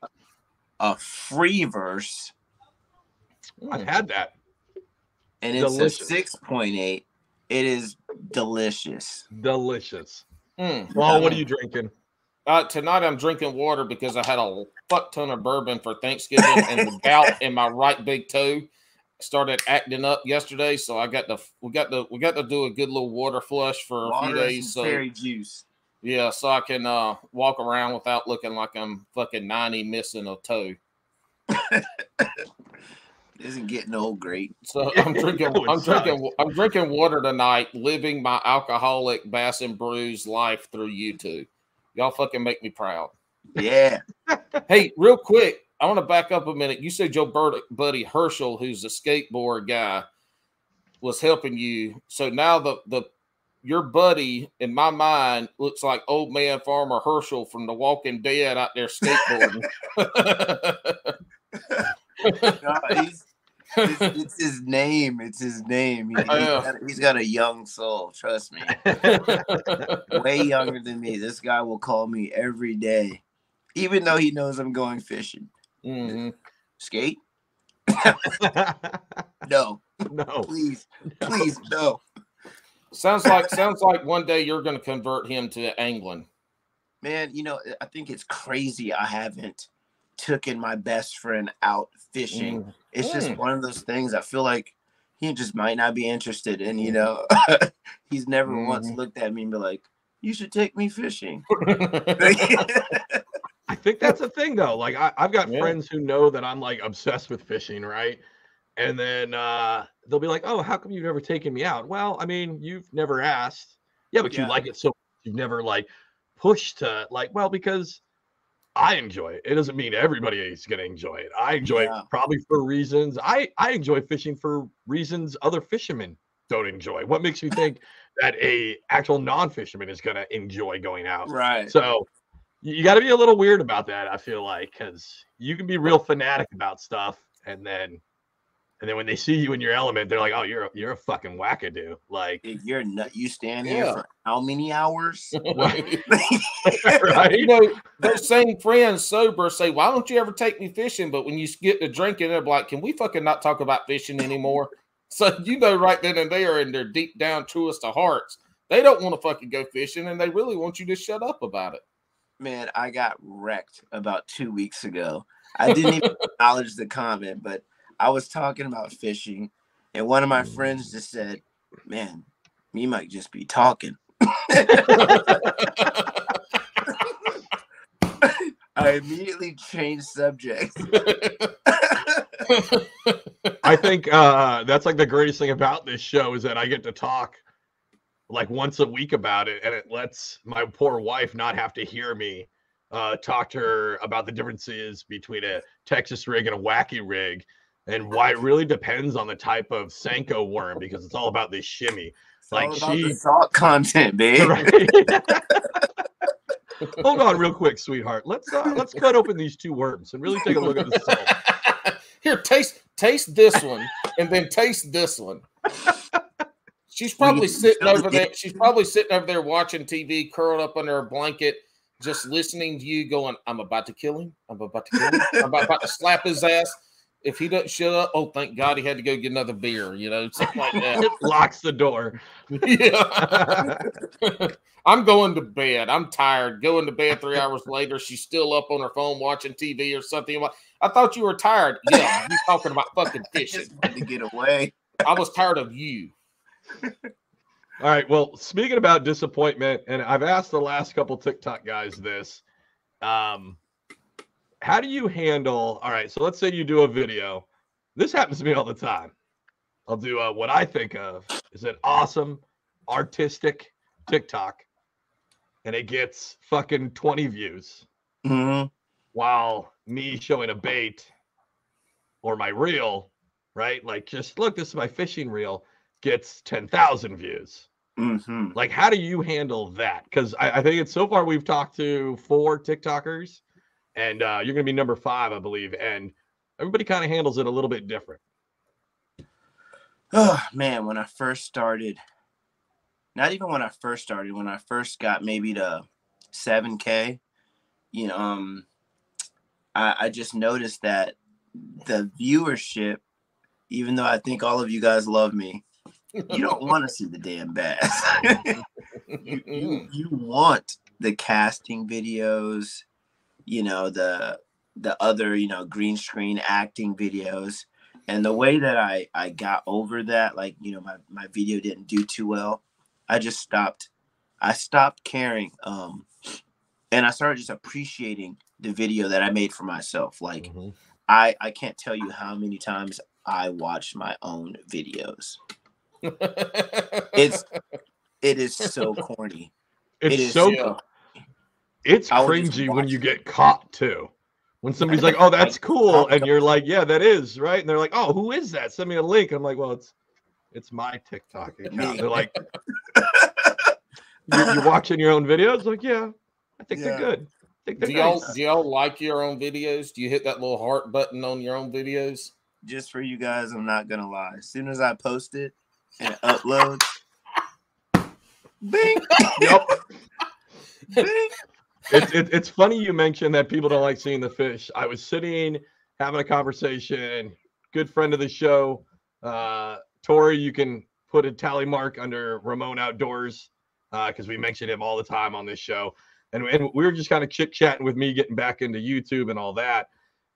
a free verse. I've had that. And it's Delicious. a 6.8. It is delicious. Delicious. Well, what are you drinking? Tonight I'm drinking water because I had a fuck ton of bourbon for Thanksgiving, and the gout in my right big toe started acting up yesterday. So we got to do a good little water flush for a few days. So cherry juice. Yeah, so I can walk around without looking like I'm fucking 90 missing a toe. Isn't getting old great. So I'm drinking water tonight, living my alcoholic Bass and Brews life through YouTube. Y'all fucking make me proud. Yeah. Hey, real quick, I want to back up a minute. You said your buddy Herschel, who's a skateboard guy, was helping you. So now your buddy, in my mind, looks like old man Farmer Herschel from The Walking Dead out there skateboarding. It's his name. It's his name. He's got a young soul. Trust me. Way younger than me. This guy will call me every day, even though he knows I'm going fishing. Mm-hmm. Skate? No. Please, no. Sounds like one day you're going to convert him to angling. Man, I think it's crazy I haven't taken my best friend out fishing. It's just one of those things. I feel like he just might not be interested in, he's never once looked at me and be like, you should take me fishing. I think that's the thing though. Like I've got friends who know that I'm like obsessed with fishing, right? And then they'll be like, oh, how come you've never taken me out? Well, I mean, you've never asked. Yeah, but you like it so much. You've never like pushed to like, well, because I enjoy it. It doesn't mean everybody is going to enjoy it. I enjoy it probably for reasons. I enjoy fishing for reasons other fishermen don't enjoy. What makes you think that a actual non-fisherman is going to enjoy going out? Right. So you got to be a little weird about that, I feel like, because you can be real fanatic about stuff, and then when they see you in your element, they're like, "Oh, you're a fucking wackadoo!" Like you're not. You stand here for how many hours? Right? Those same friends sober say, "Why don't you ever take me fishing?" But when you get to drinking, they're like, "Can we fucking not talk about fishing anymore?" So right then and there, in their deep down truest of hearts, they don't want to fucking go fishing, and they really want you to shut up about it. Man, I got wrecked about 2 weeks ago. I didn't even acknowledge the comment, but I was talking about fishing, and one of my friends just said, man, me might just be talking. I immediately changed subjects. I think that's like the greatest thing about this show is that I get to talk like once a week about it, and it lets my poor wife not have to hear me talk to her about the differences between a Texas rig and a wacky rig, and why it really depends on the type of Senko worm, because it's all about this shimmy. It's all about the salt content, babe. Right? Hold on real quick, sweetheart. Let's cut open these two worms and really take a look at the salt. Here, taste this one, and then taste this one. She's probably sitting over there. She's probably sitting over there watching TV, curled up under a blanket, just listening to you going, I'm about to kill him. I'm about to kill him. I'm about to slap his ass. If he doesn't shut up, oh, thank God he had to go get another beer, something like that. It locks the door. Yeah. I'm going to bed. I'm tired. Going to bed 3 hours later. She's still up on her phone watching TV or something. I thought you were tired. Yeah, you talking about fucking fishing. Just wanted to get away. I was tired of you. All right. Well, speaking about disappointment, and I've asked the last couple TikTok guys this, how do you handle, all right, so let's say you do a video. This happens to me all the time. I'll do what I think of is an awesome artistic TikTok, and it gets fucking 20 views. Mm-hmm. While me showing a bait or my reel, right? Like, just look, this is my fishing reel, gets 10,000 views. Mm-hmm. Like, how do you handle that? Because I think it's so far we've talked to 4 TikTokers, and you're going to be number 5, I believe. And everybody kind of handles it a little bit different. Oh, man, when I first started, not even when I first started, when I first got maybe to 7K, you know, I just noticed that the viewership, even though I think all of you guys love me, you don't want to see the damn bass. you want the casting videos, you know, the other, you know, green screen acting videos. And the way that I got over that, like, you know, my video didn't do too well, I stopped caring. And I started just appreciating the video that I made for myself. Like, I can't tell you how many times I watched my own videos. It is so corny. It's cringy when you get caught too. When somebody's like, "Oh, that's cool," and you're like, "Yeah, that is right," and they're like, "Oh, who is that? Send me a link." I'm like, "Well, it's my TikTok account." They're like, "You're watching your own videos?" Like, "Yeah, I think they're good. I think they're nice." Do y'all like your own videos? Do you hit that little heart button on your own videos? Just for you guys, I'm not gonna lie. As soon as I post it and it uploads, bing. Yep. Bing. It's funny you mentioned that people don't like seeing the fish. I was sitting having a conversation. Good friend of the show, Tori. You can put a tally mark under Ramon Outdoors because we mention him all the time on this show. And we were just kind of chit chatting with me getting back into YouTube and all that.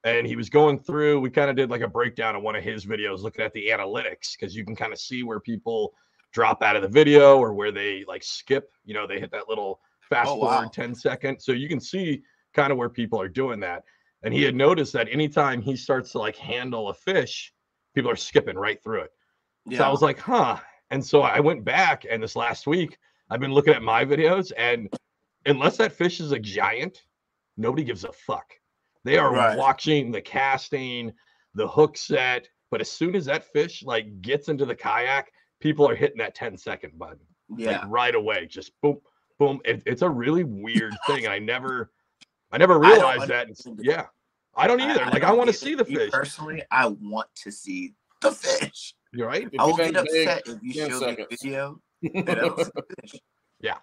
And he was going through. We kind of did like a breakdown of one of his videos, looking at the analytics because you can kind of see where people drop out of the video or where they like skip. You know, they hit that little fast forward 10 seconds. So you can see kind of where people are doing that. And he had noticed that anytime he starts to like handle a fish, people are skipping right through it. Yeah. So I was like, huh. And so I went back, and this last week, I've been looking at my videos, and unless that fish is a giant, nobody gives a fuck. They are watching the casting, the hook set. But as soon as that fish like gets into the kayak, people are hitting that 10-second button. Like right away, just boom. Boom. It's a really weird thing. And I never realized that. Yeah. I don't either. I want to see the fish. Personally, I want to see the fish. You're right. I will get upset if you show me a video that I don't see the fish. Yeah.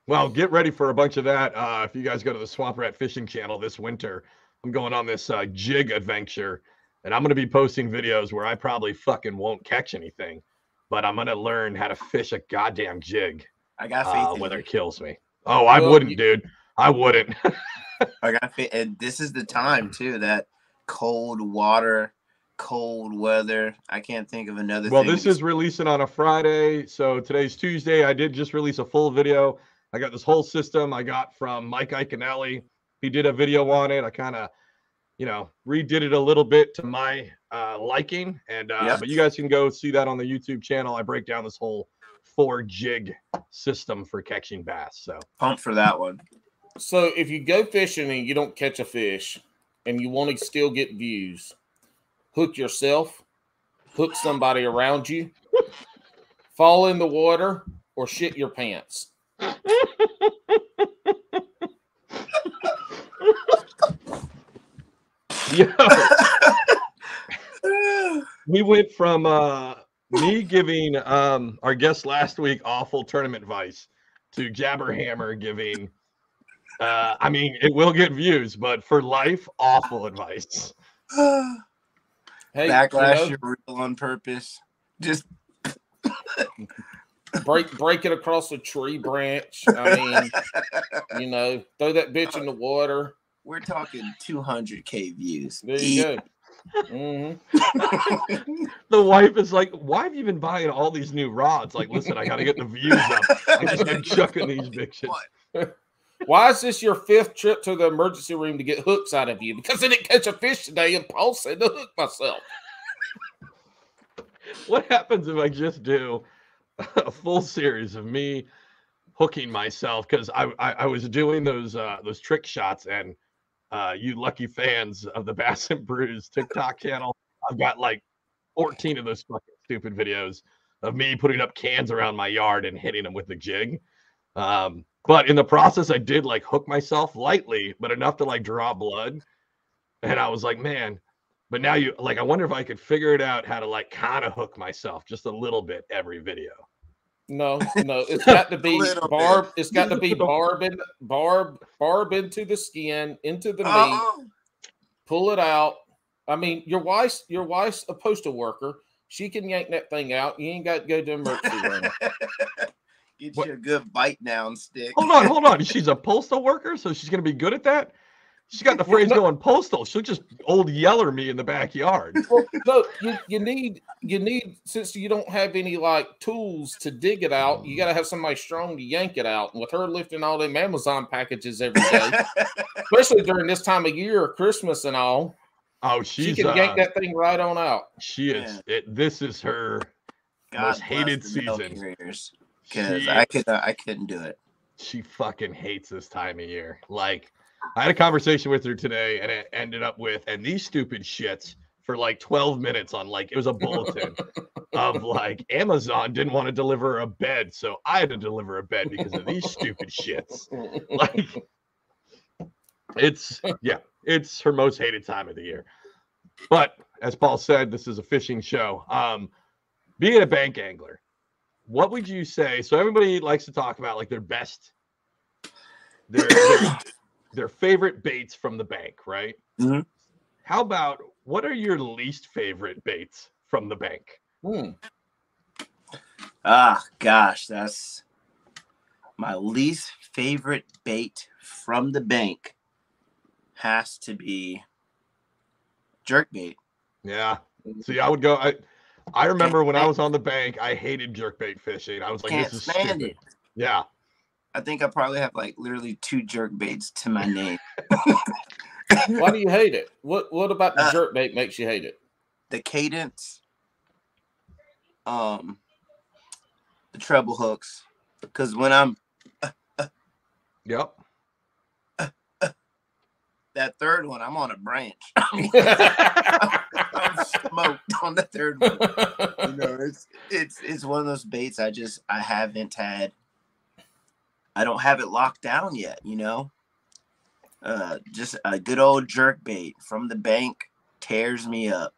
Well, get ready for a bunch of that. If you guys go to the Swamp Rat Fishing channel this winter, I'm going on this jig adventure, and I'm going to be posting videos where I probably fucking won't catch anything, but I'm going to learn how to fish a goddamn jig. I got faith. Whether it kills me. Oh, I wouldn't, dude. I wouldn't. I got faith. And this is the time, too, that cold water, cold weather. I can't think of another thing. Well, this is releasing on a Friday. So today's Tuesday. I did just release a full video. I got this whole system I got from Mike Iaconelli. He did a video on it. I kind of, redid it a little bit to my liking. And but you guys can go see that on the YouTube channel. I break down this whole 4-jig system for catching bass. So pumped for that one. So if you go fishing and you don't catch a fish and you want to still get views, hook yourself, hook somebody around you, fall in the water, or shit your pants. Yo. We went from me giving our guest last week awful tournament advice to Jabberhammer giving it will get views, but for life, awful advice. Hey, backlash your reel on purpose. Just break it across a tree branch. I mean, throw that bitch in the water. We're talking 200K views. There you go. Mm-hmm. The wife is like, why have you been buying all these new rods? Like, listen, I gotta get the views up. I just been chucking these bitches. Why is this your 5th trip to the emergency room to get hooks out of you? Because I didn't catch a fish today and Paul said to hook myself. What happens if I just do a full series of me hooking myself? Because I was doing those trick shots, and you lucky fans of the Bass and Brews TikTok channel. I've got like 14 of those fucking stupid videos of me putting up cans around my yard and hitting them with the jig. But in the process, I did like hook myself lightly, but enough to like draw blood. And I was like, man, but now you like, I wonder if I could figure it out how to like kind of hook myself just a little bit every video. No, it's got to be barb. It's got to be barb into the skin, into the meat. Pull it out. I mean, your wife's a postal worker. She can yank that thing out. You ain't got to go to emergency room. Get you a good bite down stick. Hold on. She's a postal worker, so she's gonna be good at that. She's got the phrase going postal. She'll just old yeller me in the backyard. Well, no, you need since you don't have any like tools to dig it out, you got to have somebody strong to yank it out. And with her lifting all them Amazon packages every day, especially during this time of year, Christmas and all. Oh, she can yank that thing right on out. She is. This is her most hated season. Because I couldn't do it. She fucking hates this time of year. Like, I had a conversation with her today, and it ended up with, and these stupid shits for like 12 minutes on like, it was a bulletin of like, Amazon didn't want to deliver a bed, so I had to deliver a bed because of these stupid shits. Like, it's her most hated time of the year. But as Paul said, this is a fishing show. Being a bank angler, what would you say? So everybody likes to talk about like their best, their favorite baits from the bank, right? Mm-hmm. How about what are your least favorite baits from the bank? Gosh, that's my least favorite bait from the bank. Has to be jerk bait. Yeah. See, I would go. I remember when I was on the bank, I hated jerkbait fishing. I was like, this is stupid. It. Yeah. I think I probably have like literally 2 jerk baits to my name. Why do you hate it? What about the jerk bait makes you hate it? The cadence, the treble hooks. Because when I'm yep. That third one, I'm on a branch. I'm smoked on the third one. You know, it's one of those baits I don't have it locked down yet, you know. Just a good old jerk bait from the bank tears me up.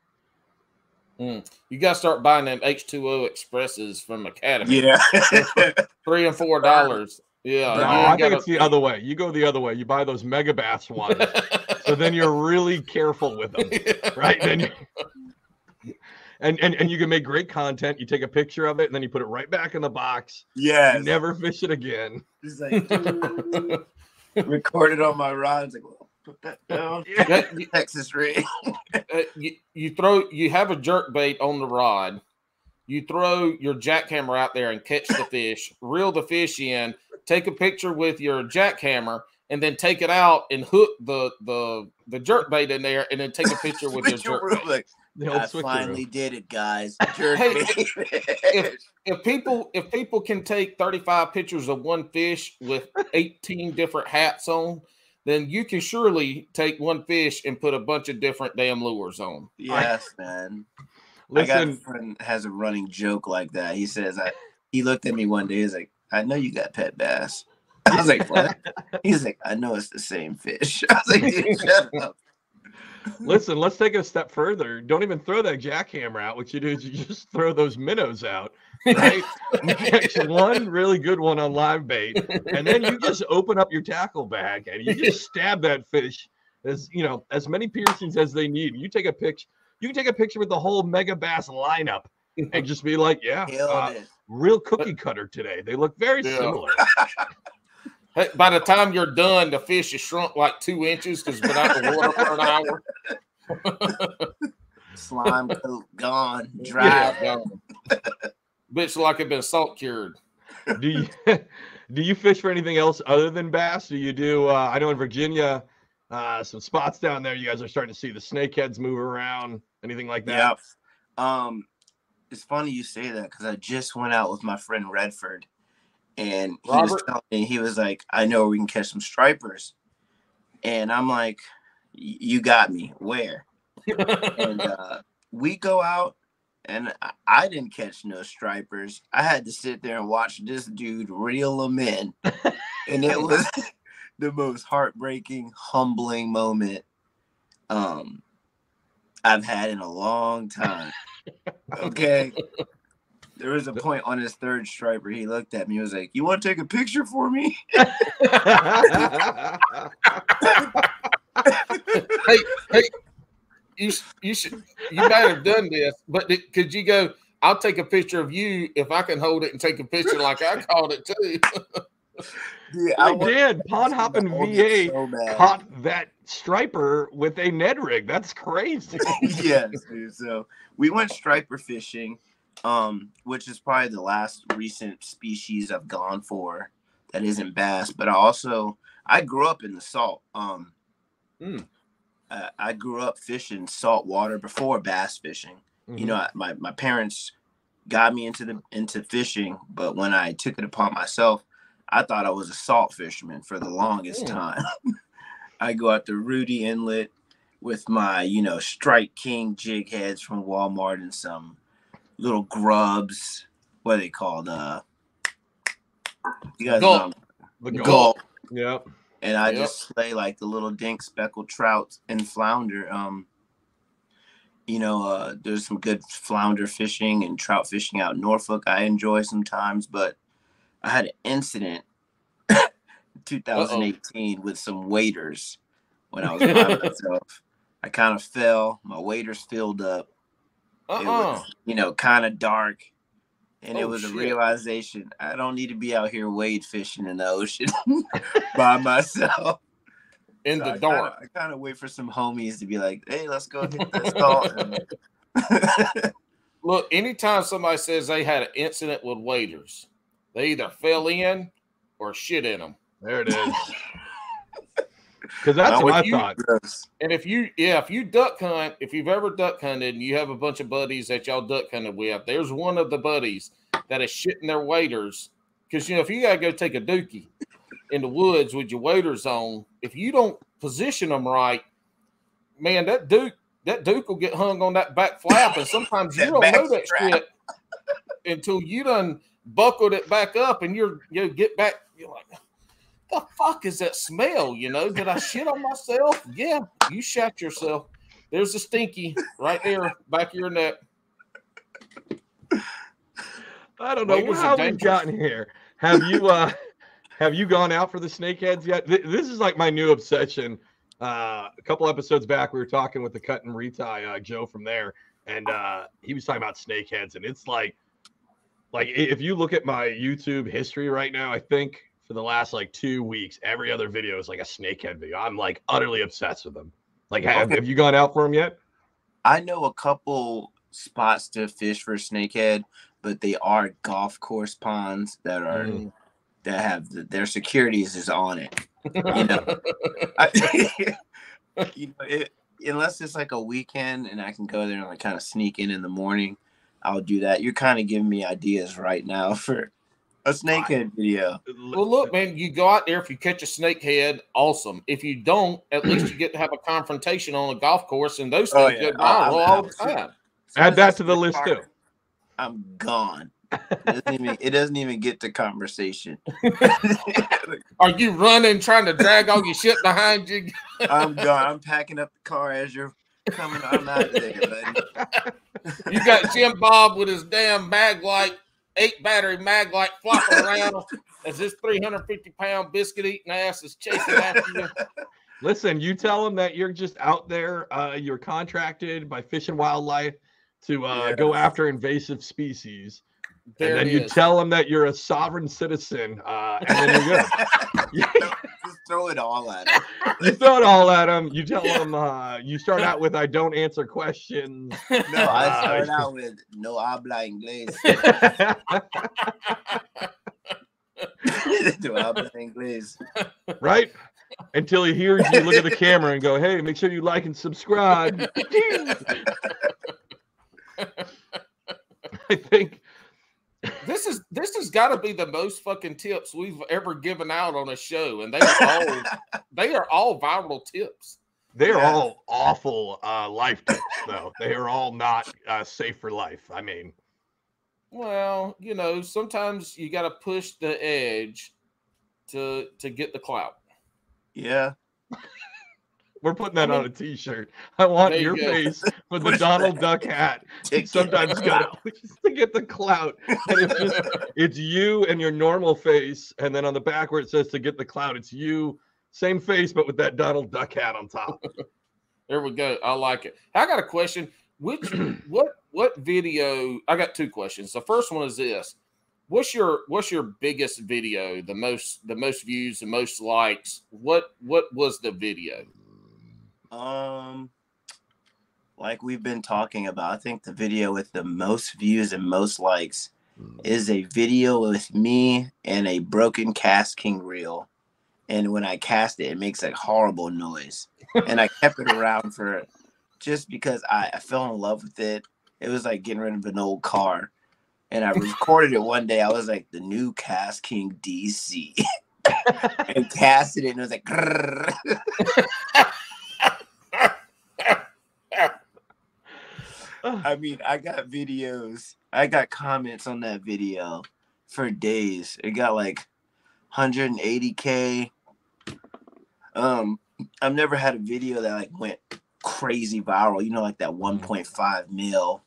You got to start buying them H2O Expresses from Academy. Yeah. $3 and $4. Yeah. No, I think it's the other way. You go the other way. You buy those Mega Bass ones. So then you're really careful with them, right? Then and you can make great content. You take a picture of it and then you put it right back in the box. Yeah. You never fish it again. Just like record it on my rod. It's like, well, put that down. Yeah. Texas rig. You have a jerk bait on the rod. You throw your jackhammer out there and catch the fish, reel the fish in, take a picture with your jackhammer, and then take it out and hook the jerk bait in there, and then take a picture with your jerk bait. I finally did it, guys. Jerk hey, bait. if people can take 35 pictures of one fish with 18 different hats on, then you can surely take one fish and put a bunch of different damn lures on. Yes, man. Listen, I got a friend has a running joke like that. He says, he looked at me one day. He's like, I know you got pet bass. I was like, what? He's like, I know it's the same fish. I was like, dude, shut up. Listen, let's take it a step further. Don't even throw that jackhammer out. What you do is you just throw those minnows out, right? You catch one really good one on live bait, and then you just open up your tackle bag and you just stab that fish as many piercings as they need. You take a picture. You can take a picture with the whole Mega Bass lineup and just be like, real cookie cutter today. They look very similar. Hey, by the time you're done, the fish is shrunk like 2 inches because it's been out the water for an hour. Slime coat gone, dry. Yeah, gone. Bitch like it been salt cured. Do you fish for anything else other than bass? Do you do? I know in Virginia, some spots down there, you guys are starting to see the snakeheads move around. Anything like that? Yeah. It's funny you say that because I just went out with my friend Redford, and he was telling me, he was like, I know we can catch some stripers. And I'm like, You got me. Where? And we go out, and I didn't catch no stripers. I had to sit there and watch this dude reel them in. And it was the most heartbreaking, humbling moment I've had in a long time. Okay. There was a point on his third striper. He looked at me. He was like, "You want to take a picture for me?" Hey, you might have done this, but could you go, "I'll take a picture of you if I can hold it and take a picture like I caught it too." Yeah, I did. PondHoppinVA so caught that striper with a Ned rig. That's crazy. Yes, dude. So we went striper fishing, which is probably the last recent species I've gone for that isn't bass. But I grew up in the salt. I grew up fishing salt water before bass fishing. Mm-hmm. You know, my parents got me into fishing, but when I took it upon myself, I thought I was a salt fisherman for the longest time. I go out to Rudy Inlet with my, Strike King jig heads from Walmart and some little grubs. What are they called? You guys know the gulp. Yep. And I just slay like the little dink speckled trout and flounder. There's some good flounder fishing and trout fishing out in Norfolk I enjoy sometimes, but I had an incident in 2018 with some waders when I was by myself. I kind of fell. My waders filled up. It was, kind of dark. And it was a realization, I don't need to be out here wade fishing in the ocean by myself. In the dark. I kind of wait for some homies to be like, "Hey, let's go hit this salt." Look, anytime somebody says they had an incident with waders, they either fell in or shit in them. There it is. Because that's what I thought. And if you duck hunt, if you've ever duck hunted and you have a bunch of buddies that y'all duck hunted with, there's one of the buddies that is shitting their waders. Because, if you got to go take a dookie in the woods with your waders on, if you don't position them right, man, that duke will get hung on that back flap. And sometimes you don't know that shit until you done buckled it back up and you get back. You're like, the fuck is that smell? Did I shit on myself? Yeah, you shat yourself. There's a stinky right there, back of your neck. I don't know how we've gotten here. Have you gone out for the snakeheads yet? This is like my new obsession. A couple episodes back, we were talking with the cut and retie Joe from there, and he was talking about snakeheads, and it's like if you look at my YouTube history right now, I think for the last 2 weeks, every other video is like a snakehead video. I'm utterly obsessed with them. Have you gone out for them yet? I know a couple spots to fish for snakehead, but they are golf course ponds that are that have their securities is on it. Unless it's like a weekend and I can go there and kind of sneak in the morning, I'll do that. You're kind of giving me ideas right now for a snakehead video. Well, look, man, you go out there. If you catch a snakehead, awesome. If you don't, at least you get to have a confrontation on a golf course, and those things get viral all the time. Add that to the list too. I'm gone. It doesn't even get to conversation. Are you running, trying to drag all your shit behind you? I'm gone. I'm packing up the car as you're coming. I'm out of there, buddy. You got Jim Bob with his damn mag light, 8-battery mag light flopping around as this 350-pound biscuit eating ass is chasing after you. Listen, you tell them that you're just out there. You're contracted by Fish and Wildlife to go after invasive species. And then you tell them that you're a sovereign citizen, and then you're good. Just throw it all at them. You throw it all at them. You tell them, you start out with, "I don't answer questions." No, I start out with, "No habla inglés." No habla inglés. Right? Until he hears you look at the camera and go, "Hey, make sure you like and subscribe." I think this has got to be the most fucking tips we've ever given out on a show, and they are all viral tips. They are all awful life tips, though. They are all not safe for life. I mean, Well, you know, sometimes you got to push the edge to get the clout. Yeah. we're putting that on a T-shirt. I want There you your go. face with the Donald Duck hat. Sometimes just to get the clout, and it's you and your normal face, and then on the back where it says to get the clout, it's you, same face but with that Donald Duck hat on top. There we go. I like it. I got a question. What video? I got two questions. The first one is this: What's your biggest video? The most views, the most likes. What was the video? Like we've been talking about, I think the video with the most views and most likes is a video with me and a broken casting reel. And when I cast it, it makes a horrible noise. And I kept it around for just because I fell in love with it. It was like getting rid of an old car. And I recorded it one day. I was like, the new Cast King DC. And casted it, and it was like, grrr. I mean, I got videos. I got comments on that video for days. It got like 180K. I've never had a video that like went crazy viral, you know, like that 1.5 mil.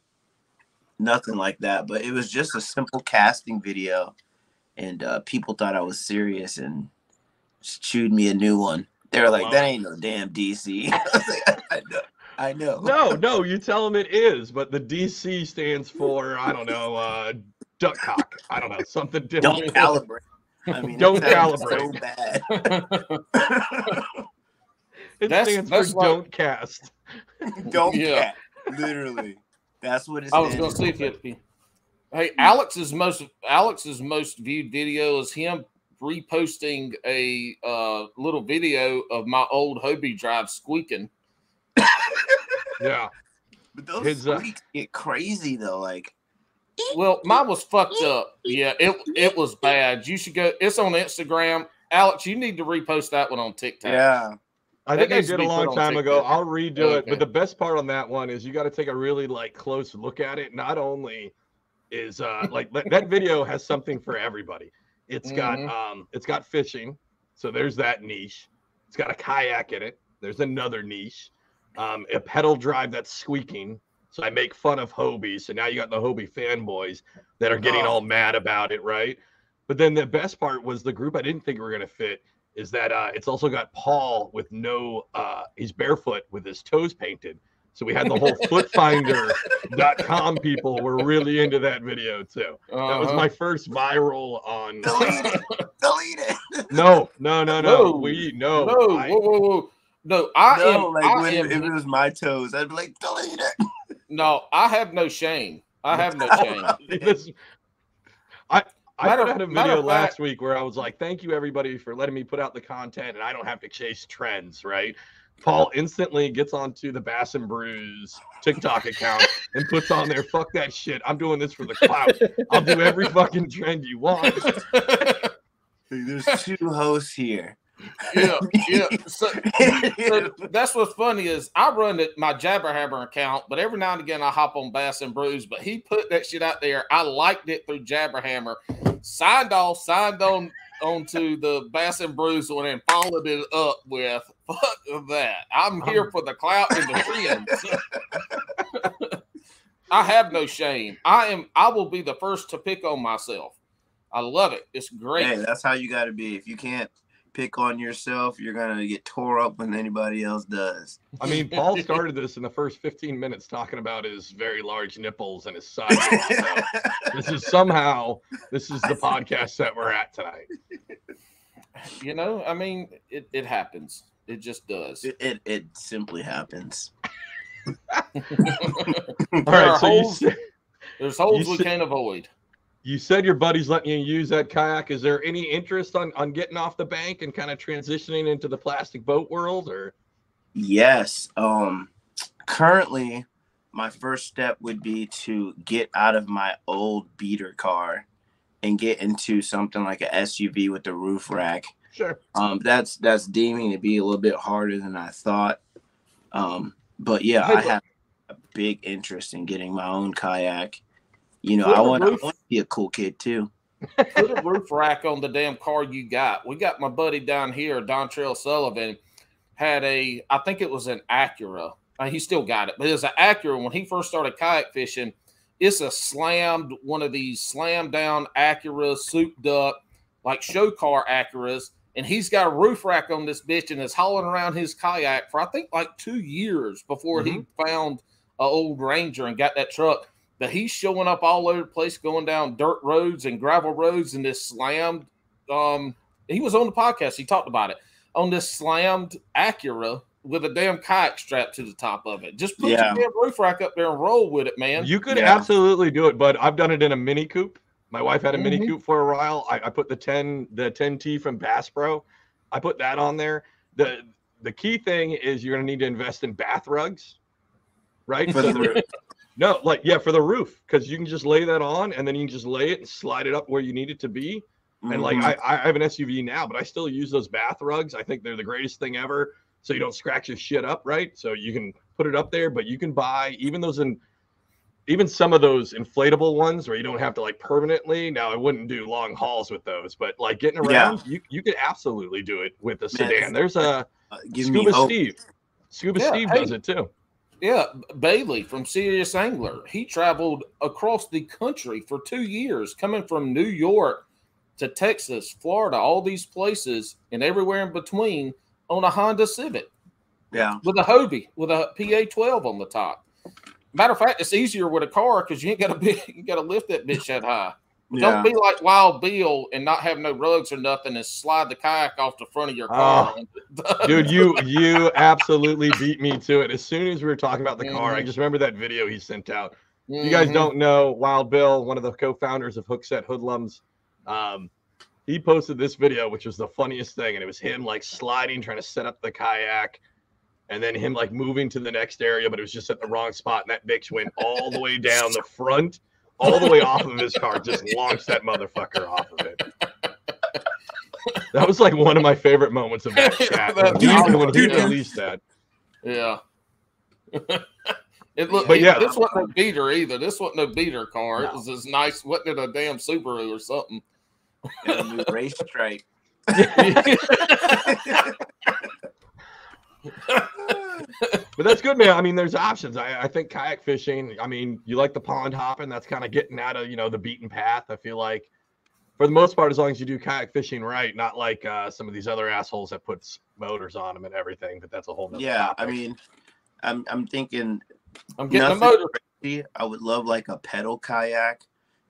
Nothing like that, but it was just a simple casting video, and people thought I was serious and chewed me a new one. They were like, "That ain't no damn DC." I was like, I know. No, you tell them it is, but the DC stands for, I don't know, duck cock. I don't know, something different. Don't calibrate. I mean, don't calibrate. So bad. It stands for don't cast. Don't cast. Literally. That's what it's. I was going to see if it. Hey, Alex's most viewed video is him reposting a little video of my old Hobie drive squeaking. Yeah, but those squeaks get crazy though. Like, well, mine was fucked up. Yeah, it was bad. You should go. It's on Instagram. Alex, you need to repost that one on TikTok. Yeah. I think I did a long time ago. I'll redo it. But the best part on that one is you got to take a really like close look at it. Not only is like that video has something for everybody. It's got fishing, so there's that niche. It's got a kayak in it. There's another niche. A pedal drive that's squeaking. So I make fun of Hobie. So now you got the Hobie fanboys that are getting all mad about it, right? But then the best part was the group I didn't think we were gonna fit. Is that it's also got Paul with he's barefoot with his toes painted. So we had the whole footfinder.com people were really into that video too. That was my first viral on. Delete it. No. Whoa. If it was my toes, I'd be like, delete it. No, I have no shame. I put out a video last week where I was like, thank you, everybody, for letting me put out the content, and I don't have to chase trends, right? Paul instantly gets onto the Bass and Brews TikTok account and puts on there, fuck that shit. I'm doing this for the clout. I'll do every fucking trend you want. There's two hosts here. Yeah. So that's what's funny is I run my Jabberhammer account, but every now and again I hop on Bass and Brews. But he put that shit out there. I liked it through Jabberhammer, signed on onto the Bass and Brews one, and followed it up with fuck that. I'm here for the clout and the trends. I have no shame. I will be the first to pick on myself. I love it. It's great. Hey, that's how you got to be. If you can't pick on yourself, you're gonna get tore up when anybody else does. I mean, Paul started this in the first 15 minutes talking about his very large nipples and his size. So this is the podcast that we're at tonight. You know, I mean, it happens. It just does. It simply happens. All right, so there's holes we can't avoid. You said your buddy's letting you use that kayak. Is there any interest on getting off the bank and kind of transitioning into the plastic boat world, or? Yes. Currently, my first step would be to get out of my old beater car and get into something like an SUV with a roof rack. Sure. That's deeming to be a little bit harder than I thought. But yeah, I have a big interest in getting my own kayak. You know, I want to be a cool kid too. Put a roof rack on the damn car you got. We got my buddy down here, Dontrell Sullivan, had I think it was an Acura. He still got it, but it was an Acura. When he first started kayak fishing, it's one of these slammed down Acuras, souped up, like show car Acuras. And he's got a roof rack on this bitch and is hauling around his kayak for, I think, like 2 years before he found an old Ranger and got that truck. But he's showing up all over the place, going down dirt roads and gravel roads in this slammed. He was on the podcast. He talked about it on this slammed Acura with a damn kayak strapped to the top of it. Just put your damn roof rack up there and roll with it, man. You could absolutely do it, but I've done it in a Mini Coupe. My wife had a Mini Coupe for a while. I put the 10T from Bass Pro. I put that on there. The key thing is you're going to need to invest in bath rugs, right? For the roof. No, for the roof, because you can just lay that on and then you can just lay it and slide it up where you need it to be. And like I have an SUV now, but I still use those bath rugs. I think they're the greatest thing ever. So you don't scratch your shit up, right? So you can put it up there, but you can buy even some of those inflatable ones where you don't have to like permanently. Now I wouldn't do long hauls with those, but like getting around, you could absolutely do it with the sedan. There's a Scuba Steve. Steve does it too. Yeah, Bailey from Serious Angler. He traveled across the country for 2 years, coming from New York to Texas, Florida, all these places and everywhere in between on a Honda Civic. Yeah. With a Hobie, with a PA-12 on the top. Matter of fact, it's easier with a car because you ain't got to lift that bitch that high. Yeah. Don't be like Wild Bill and not have no rugs or nothing and slide the kayak off the front of your car. Dude, you absolutely beat me to it. As soon as we were talking about the car, I just remember that video he sent out. You guys don't know Wild Bill, one of the co-founders of Hookset Hoodlums. He posted this video, which was the funniest thing, and it was him like sliding, trying to set up the kayak, and then him like moving to the next area, but it was just at the wrong spot, and that bitch went all the way down the front, all the way off of his car, just launched that motherfucker off of it. That was like one of my favorite moments of that chat when he released that. Yeah. This wasn't no beater either. This wasn't no beater car. No. It was this nice, wasn't it a damn Subaru or something? A new race strike. But that's good, man. I mean, there's options. I think kayak fishing, I mean, you like the pond hopping, that's kind of getting out of, the beaten path. I feel like for the most part, as long as you do kayak fishing right, not like some of these other assholes that put motors on them and everything, but that's a whole nother topic. I mean, I'm thinking I'm getting a motor. Crazy. I would love like a pedal kayak,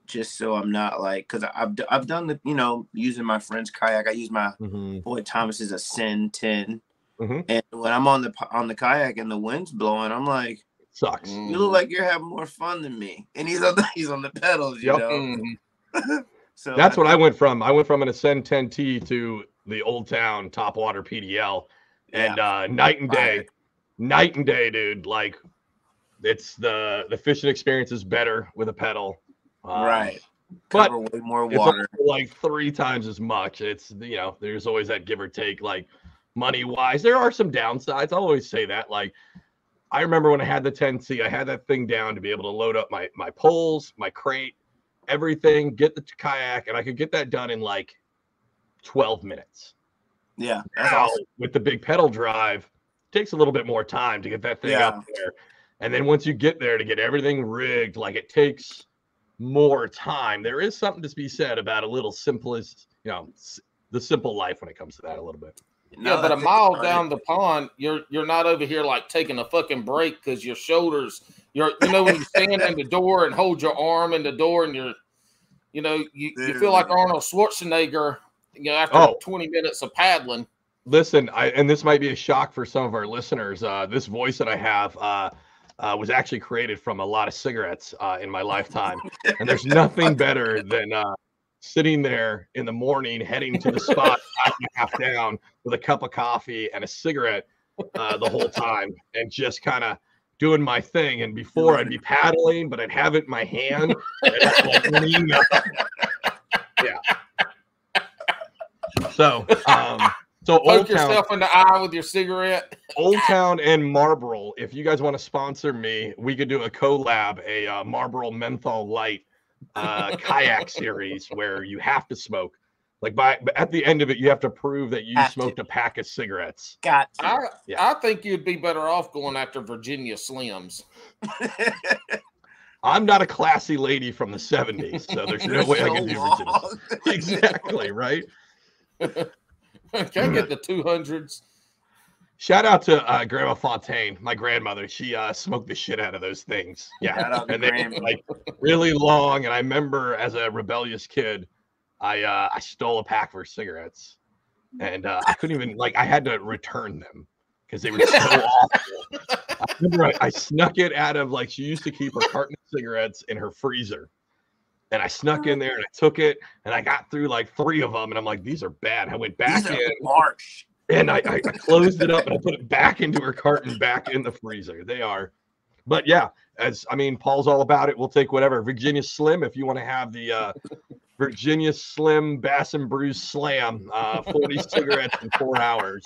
just so I'm not like, because I've done the, using my friend's kayak. I use my boy Thomas's Ascend 10. And when I'm on the kayak and the wind's blowing, I'm like, sucks. You look like you're having more fun than me. And he's on the pedals, you know. So that's what I went from. I went from an Ascend 10T to the Old Town Topwater PDL, and night and day, dude. Like, it's the fishing experience is better with a pedal, right? But cover way more water, like 3 times as much. It's there's always that give or take, like money wise. There are some downsides. I'll always say that. Like, I remember when I had the 10C, I had that thing down to be able to load up my poles, my crate, everything, get the kayak, and I could get that done in like 12 minutes. Yeah. That's awesome. With the big pedal drive, it takes a little bit more time to get that thing up there. And then once you get there to get everything rigged, like, it takes more time. There is something to be said about a little simplest, the simple life when it comes to that a little bit. Yeah, but a mile down the pond, you're not over here like taking a fucking break because your shoulders, when you stand in the door and hold your arm in the door and you feel like Arnold Schwarzenegger, after 20 minutes of paddling. Listen, and this might be a shock for some of our listeners. This voice that I have was actually created from a lot of cigarettes in my lifetime. And there's nothing better than sitting there in the morning, heading to the spot, half down with a cup of coffee and a cigarette the whole time, and just kind of doing my thing. And before, I'd be paddling, but I'd have it in my hand. And I'd lean up. Yeah. So, So Poke yourself in the eye with your cigarette. Old Town and Marlboro. If you guys want to sponsor me, we could do a collab, a Marlboro Menthol Light kayak series where you have to smoke. Like at the end of it, you have to prove that you smoked a pack of cigarettes. Got to. I think you'd be better off going after Virginia Slims. I'm not a classy lady from the 70s, so there's no way I can do Virginia. Exactly, right? Can I get the 200s? Shout out to Grandma Fontaine, my grandmother. She smoked the shit out of those things. Yeah, and they were like really long. And I remember as a rebellious kid, I stole a pack of her cigarettes, and I couldn't even I had to return them because they were so awful. I remember I snuck it out of she used to keep a carton of cigarettes in her freezer. And I snuck in there and I took it and I got through 3 of them and I'm like, these are bad. I went back in harsh. And I closed it up and I put it back into her carton, back in the freezer. They are. But yeah, Paul's all about it. We'll take whatever. Virginia Slim, if you want to have the Virginia Slim Bass and Brews Slam, 40 cigarettes in 4 hours.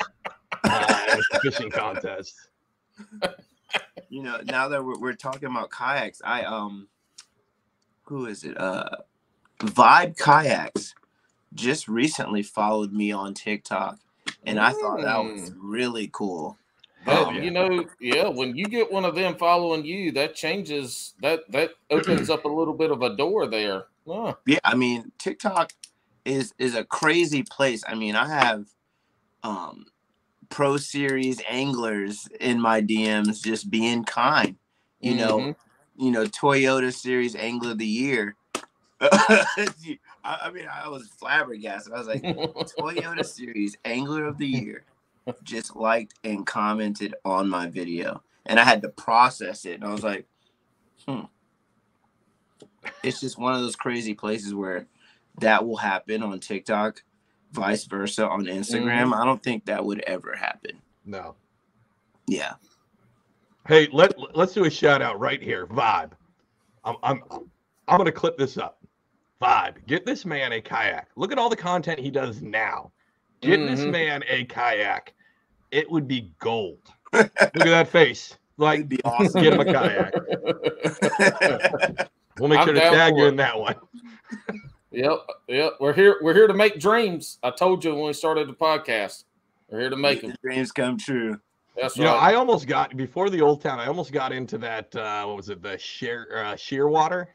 It's a fishing contest. Now that we're talking about kayaks, who is it? Vibe Kayaks just recently followed me on TikTok, and I thought that was really cool. When you get one of them following you, that changes that opens up a little bit of a door there. Huh. Yeah, TikTok is a crazy place. I have Pro Series anglers in my DMs just being kind. Toyota Series Angler of the Year. I was flabbergasted. I was like, Toyota Series Angler of the Year just liked and commented on my video. And I had to process it. And I was like, It's just one of those crazy places where that will happen on TikTok, vice versa on Instagram. I don't think that would ever happen. No. Yeah. Hey, let's do a shout out right here. Vibe. I'm gonna clip this up. Vibe. Get this man a kayak. Look at all the content he does now. Get this man a kayak. It would be gold. Look at that face. It'd be awesome. Get him a kayak. We'll make sure to tag you in that one. Yep. We're here to make dreams. I told you when we started the podcast. We're here to make them. Dreams come true. That's right. I almost got before the Old Town. I almost got into that. What was it? The Shearwater.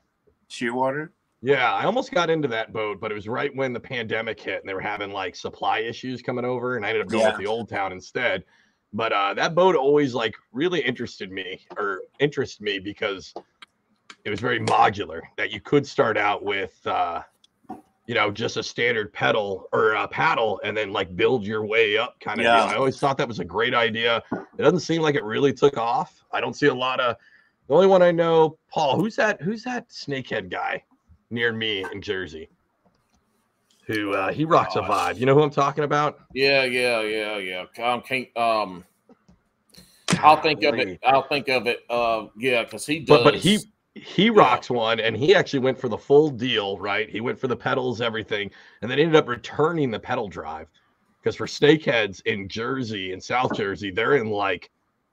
Shearwater. Yeah, I almost got into that boat, but it was right when the pandemic hit, and they were having supply issues coming over, and I ended up going with the Old Town instead. But that boat always really interested me because it was very modular. That you could start out with just a standard pedal or a paddle and then build your way up kind of deal. I always thought that was a great idea. It doesn't seem like it really took off. I don't see a lot of the only one I know, Paul, who's that snakehead guy near me in Jersey? Who he rocks a vibe. You know who I'm talking about? Yeah. I'll think of it. Because he does. But he rocks one, and he actually went for the full deal, right? He went for the pedals, everything, and then ended up returning the pedal drive because for snakeheads in Jersey and South Jersey, they're in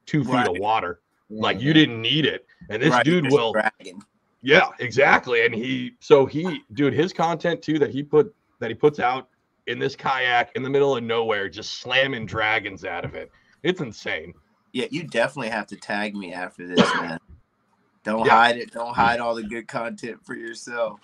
2 feet of water. You didn't need it, and this dude will. Dragging. Yeah, exactly. And his content too that he puts out in this kayak in the middle of nowhere, just slamming dragons out of it. It's insane. Yeah, you definitely have to tag me after this, man. Don't hide it. Don't hide all the good content for yourself.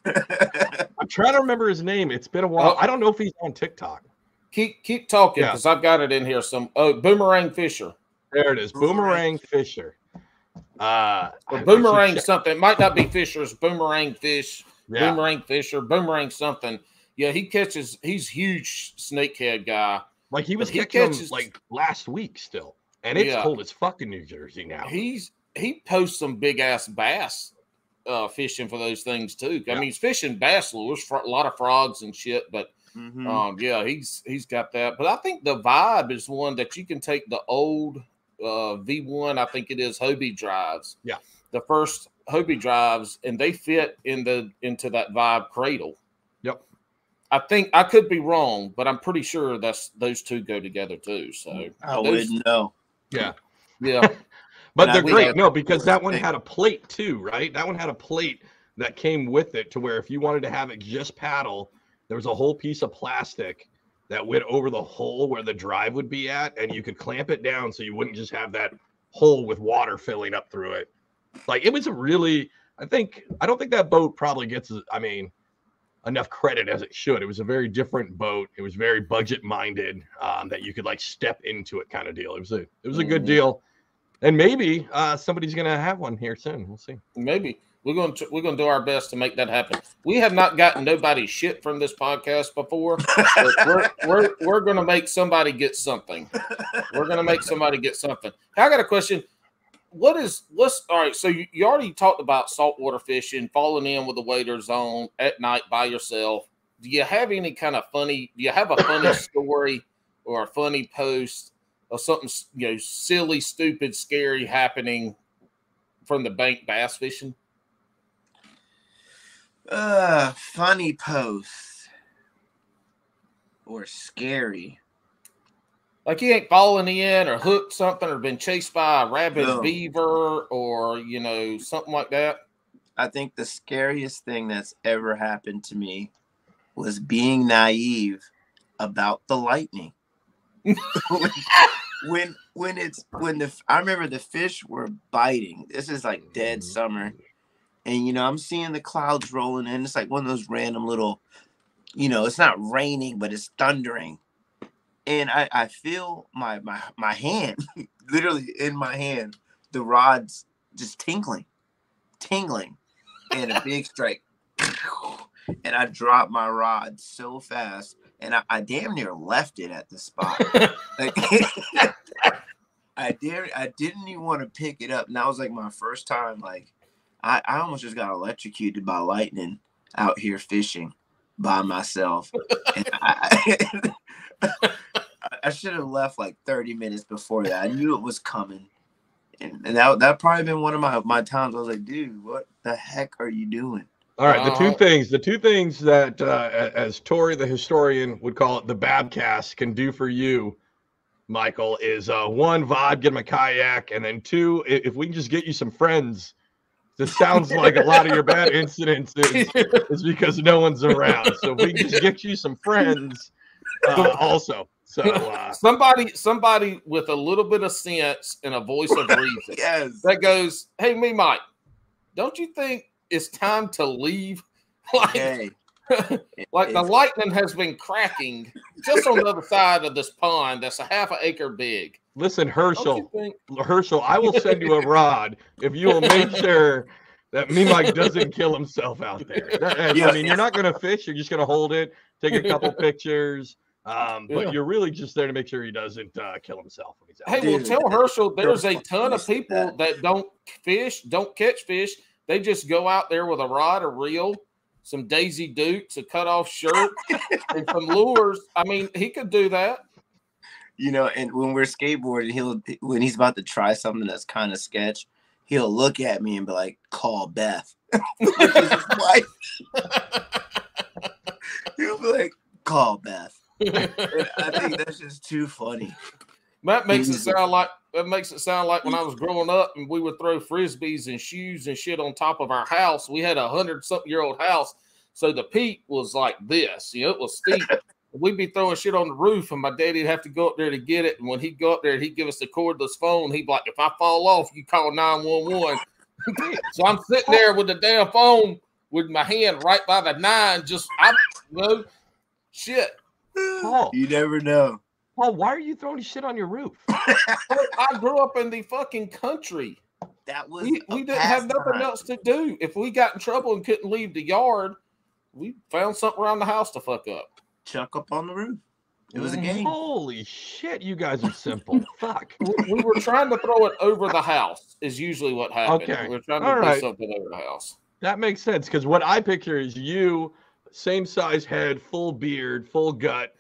I'm trying to remember his name. It's been a while. I don't know if he's on TikTok. Keep talking because I've got it in here. Boomerang Fisher. There it is. Boomerang Fisher. Boomerang something. It might not be Fisher's Boomerang Fish. Yeah. Boomerang Fisher. Boomerang something. Yeah, he's huge snakehead guy. He was catching them last week still. And it's cold as fuck in New Jersey now. He posts some big ass bass fishing for those things too. I mean, he's fishing bass lures for a lot of frogs and shit, but he's got that. But I think the Vibe is one that you can take the old V1, I think it is Hobie drives. Yeah. The first Hobie drives, and they fit into that Vibe cradle. Yep. I think I could be wrong, but I'm pretty sure those two go together too. So I wouldn't know. Yeah. Yeah. But they're great. No, because that one had a plate too, right? That one had a plate that came with it to where if you wanted to have it just paddle, there was a whole piece of plastic that went over the hole where the drive would be at, and you could clamp it down so you wouldn't just have that hole with water filling up through it. Like, it was a really, I don't think that boat probably gets, enough credit as it should. It was a very different boat. It was very budget minded, that you could like step into it kind of deal. It was a good deal. And maybe somebody's going to have one here soon. We'll see. Maybe. We're going to do our best to make that happen. We have not gotten nobody's shit from this podcast before. But we're going to make somebody get something. We're going to make somebody get something. I got a question. What's all right? So you already talked about saltwater fishing, falling in with the waders on at night by yourself. Do you have any kind of funny? Do you have a funny story or a funny post or something silly, stupid, scary happening from the bank bass fishing? Funny post or scary. Like you ain't fallen in or hooked something or been chased by a rabid beaver or, something like that? I think the scariest thing that's ever happened to me was being naive about the lightning. I remember the fish were biting. This is like dead summer. And, I'm seeing the clouds rolling in. It's like one of those random little, it's not raining, but it's thundering. And I feel my hand, literally in my hand, the rod's just tingling, and a big strike. And I dropped my rod so fast, and I damn near left it at the spot. Like, I didn't even want to pick it up. And that was like my first time. Like, I almost just got electrocuted by lightning out here fishing by myself. And I should have left like 30 minutes before that. I knew it was coming. And that probably been one of my times. I was like, dude, what the heck are you doing? All right, the two things that, as Tori the historian would call it, the Babcast can do for you, Michael, is one, VOD, get him a kayak, and then two, if we can just get you some friends. This sounds like a lot of your bad incidents is because no one's around. So if we can just get you some friends also. So somebody with a little bit of sense and a voice of reason. Yes. That goes, hey, me, Mike, don't you think it's time to leave? Like the lightning has been cracking just on the other side of this pond that's a half an acre big. Listen, Herschel, I will send you a rod if you will make sure that me, Mike, doesn't kill himself out there. I mean, you're not going to fish. You're just going to hold it, take a couple pictures. But you're really just there to make sure he doesn't kill himself when he's out. Hey, well, tell Herschel there's a ton of people that don't catch fish. They just go out there with a rod, a reel, some Daisy Dukes, a cut-off shirt, and some lures. I mean, he could do that. And when we're skateboarding, when he's about to try something that's kind of sketch, he'll look at me and be like, call Beth. Which is his wife. He'll be like, call Beth. And I think that's just too funny. That makes it sound like when I was growing up and we would throw frisbees and shoes and shit on top of our house. We had a 100-something-year-old house, so the peak was like this. It was steep. We'd be throwing shit on the roof, and my daddy'd have to go up there to get it. And when he'd go up there, he'd give us the cordless phone. He'd be like, if I fall off, you call 911. So I'm sitting there with the damn phone with my hand right by the 9, shit. Paul, you never know. Paul, why are you throwing shit on your roof? I grew up in the fucking country. That was we didn't have nothing else to do. If we got in trouble and couldn't leave the yard, we found something around the house to fuck up. Chuck up on the roof. It was a game. Holy shit, you guys are simple. Fuck. We were trying to throw it over the house is usually what happened. Okay. We were trying to do something over the house. That makes sense, because what I picture is you, same size head, full beard, full gut,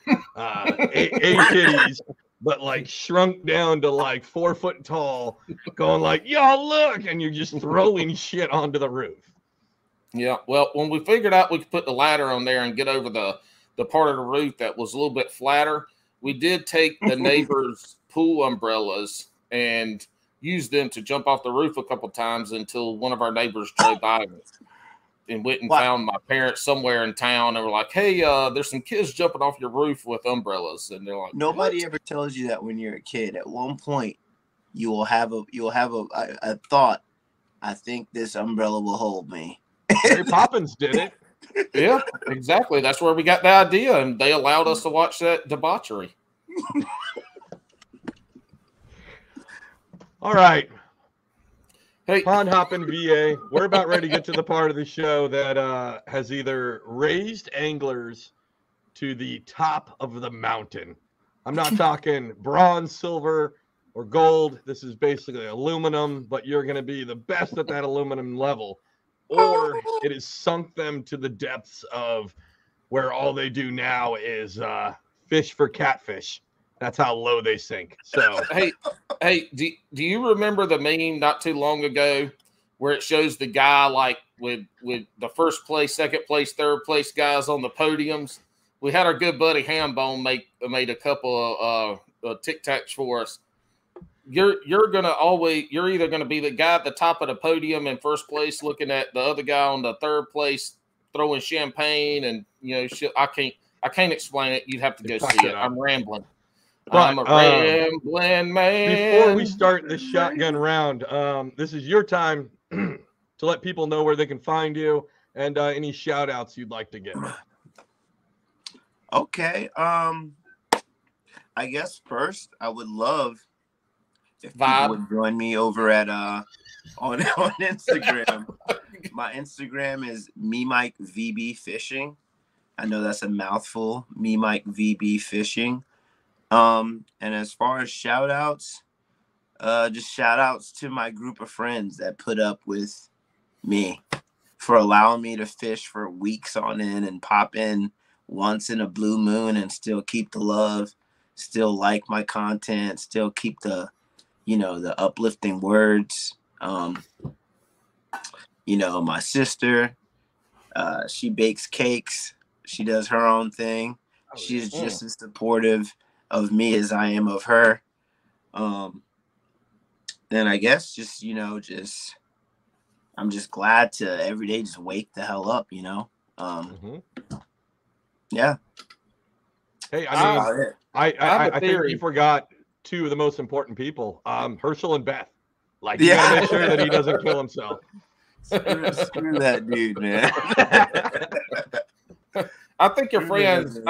eight kitties, but like shrunk down to like 4 foot tall, going like, y'all look, and you're just throwing shit onto the roof. Yeah, well, when we figured out we could put the ladder on there and get over the the part of the roof that was a little bit flatter. We did take the neighbor's pool umbrellas and used them to jump off the roof a couple times until one of our neighbors drove by and went and found my parents somewhere in town. And were like, "Hey, there's some kids jumping off your roof with umbrellas." And they're like, nobody ever tells you that when you're a kid. At one point, you will have a thought. I think this umbrella will hold me. Mary Poppins did it. Yeah, exactly. That's where we got the idea, and they allowed us to watch that debauchery. All right. Hey, PondHoppinVA, we're about ready to get to the part of the show that has either raised anglers to the top of the mountain. I'm not talking bronze, silver, or gold. This is basically aluminum, but you're going to be the best at that aluminum level. Or it has sunk them to the depths of where all they do now is fish for catfish. That's how low they sink. So hey, do you remember the meme not too long ago where it shows the guy like with the first place, second place, third place guys on the podiums? We had our good buddy Hambone made a couple of Tic Tacs for us. You're either gonna be the guy at the top of the podium in first place, looking at the other guy on the third place throwing champagne, and I can't explain it. You'd have to go see it. I'm rambling. But, I'm a rambling man. Before we start the shotgun round, this is your time to let people know where they can find you and any shout outs you'd like to give. Okay. I guess first I would love if people would join me over at on Instagram. My Instagram is MeMikeVB Fishing. I know that's a mouthful. MeMikeVB Fishing. And as far as shout outs, just shout outs to my group of friends that put up with me for allowing me to fish for weeks on end and pop in once in a blue moon and still keep the love, still like my content, still keep the uplifting words. My sister, she bakes cakes. She does her own thing. She's just as supportive of me as I am of her. And I guess I'm just glad to every day just wake the hell up, Yeah. Hey, I think you forgot two of the most important people, Herschel and Beth. Like, you gotta make sure that he doesn't kill himself. Screw that dude, man. I think your friends.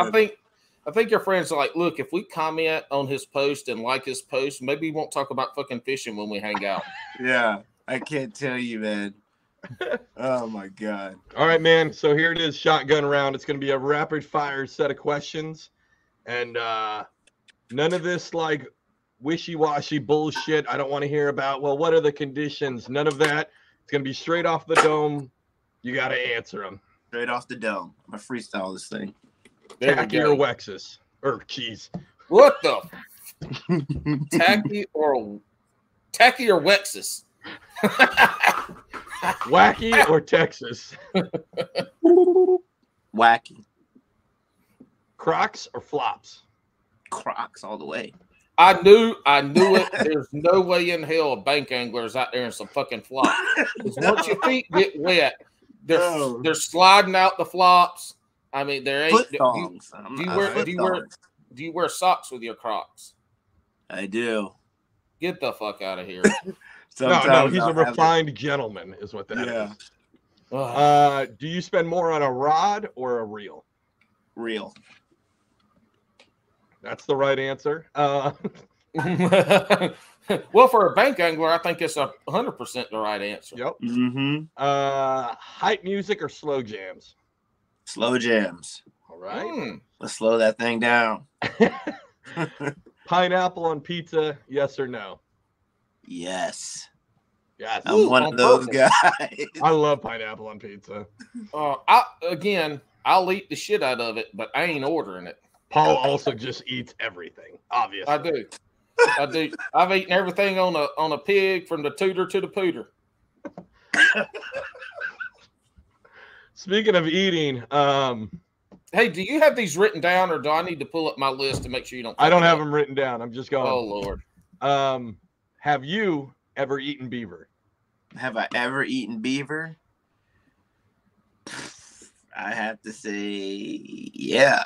I think your friends are like, look, if we comment on his post and like his post, maybe we won't talk about fucking fishing when we hang out. Yeah, I can't tell you, man. Oh my god. All right, man. So here it is, shotgun round. It's going to be a rapid fire set of questions, and none of this like wishy-washy bullshit. I don't want to hear about, well, what are the conditions? None of that. It's going to be straight off the dome. You got to answer them. Straight off the dome. I'm going to freestyle this thing. Tacky or Wexus? Or cheese. What the? Tacky or Wexus? Wacky or Texas? Wacky. Crocs or flops? Crocs all the way. I knew it. There's no way in hell a bank angler is out there in some fucking flops. Once your feet get wet, they're sliding out the flops. I mean, there ain't. Do you wear socks with your Crocs? I do. Get the fuck out of here. No, he's a refined gentleman, is what that is. Do you spend more on a rod or a reel? Reel. That's the right answer. Well, for a bank angler, I think it's 100% the right answer. Yep. Mm-hmm. Hype music or slow jams? Slow jams. All right. Let's slow that thing down. Pineapple on pizza, yes or no? Yes. Yes. I'm one of those guys. I love pineapple on pizza. I'll eat the shit out of it, but I ain't ordering it. Paul also just eats everything, obviously. I do. I've eaten everything on a pig, from the tooter to the pooter. Speaking of eating, Hey, do you have these written down, or do I need to pull up my list to make sure you don't? I don't have them written down. I'm just going. Oh Lord. Have you ever eaten beaver? Have I ever eaten beaver? I have to say, yeah.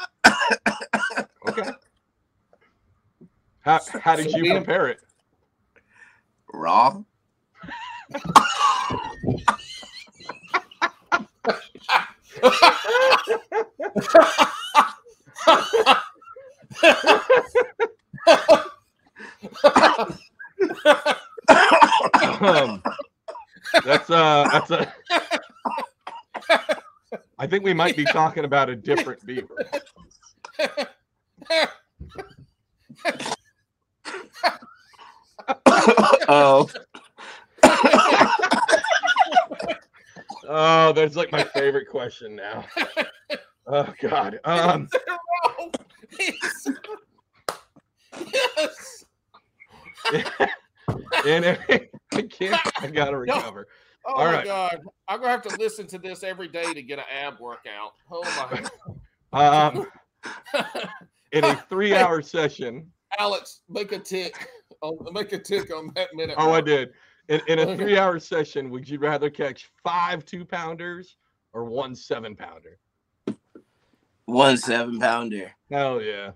Okay. How did you prepare it? Raw. That's a. I think we might be talking about a different beaver. Oh. Oh, that's like my favorite question now. Oh God. Yes. And I can't. I gotta recover. Oh All my right. God. I'm gonna have to listen to this every day to get an ab workout. Oh In a 3-hour Hey, session. Alex, make a tick. Make a tick on that minute. Oh, I did. In a 3-hour session, would you rather catch 5 2-pounders or 1 7-pounder? 1 7-pounder. Hell yeah.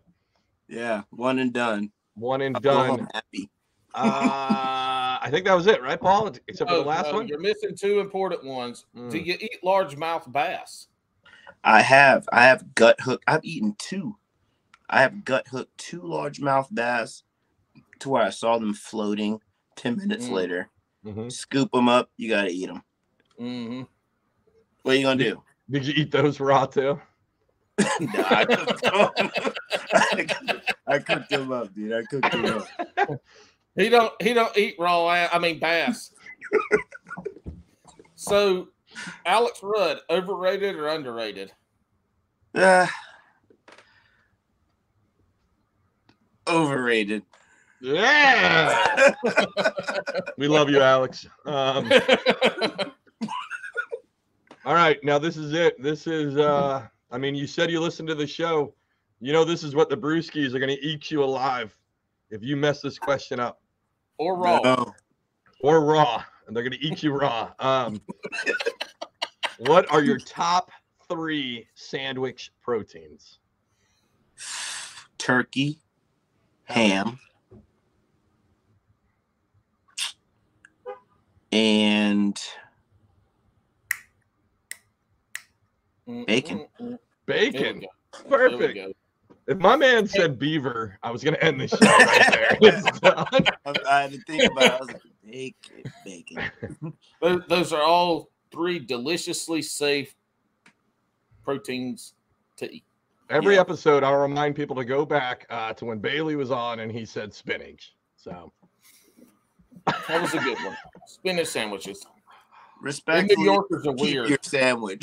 Yeah, one and done. One and I'll go done. home happy. I think that was it, right, Paul? Except for the last one? You're missing 2 important ones. Do you eat largemouth bass? I have gut hook. I've eaten 2. I have gut hooked 2 largemouth bass to where I saw them floating 10 minutes later. Scoop them up. You got to eat them. What are you going to do? Did you eat those raw too? No, I cooked them up, dude. I cooked them up. He don't eat raw. I mean bass. So, Alex Rudd, overrated or underrated? Overrated. Yeah. We love you, Alex. All right, now this is it. This is I mean, you said you listened to the show. You know this is what the Brewskis are going to eat you alive if you mess this question up. Or raw. No. Or raw. And they're going to eat you raw. What are your top 3 sandwich proteins? Turkey, ham, and bacon. Bacon. Perfect. If my man said beaver, I was going to end the show right there. It's done. I had to think about it. I was like, bacon. Those are all 3 deliciously safe proteins to eat. Every episode, I'll remind people to go back to when Bailey was on and he said spinach. So that was a good one. Spinach sandwiches. Respectfully, New Yorkers are keep weird. your sandwich.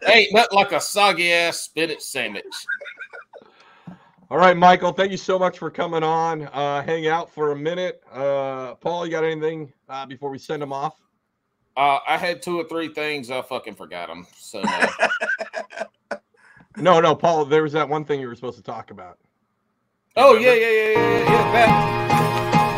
Ain't nothing like a soggy ass spinach sandwich. All right, Michael, thank you so much for coming on. Hang out for a minute. Paul, you got anything before we send them off? I had 2 or 3 things. I fucking forgot them. So No, Paul, there was that one thing you were supposed to talk about. Oh, yeah. That.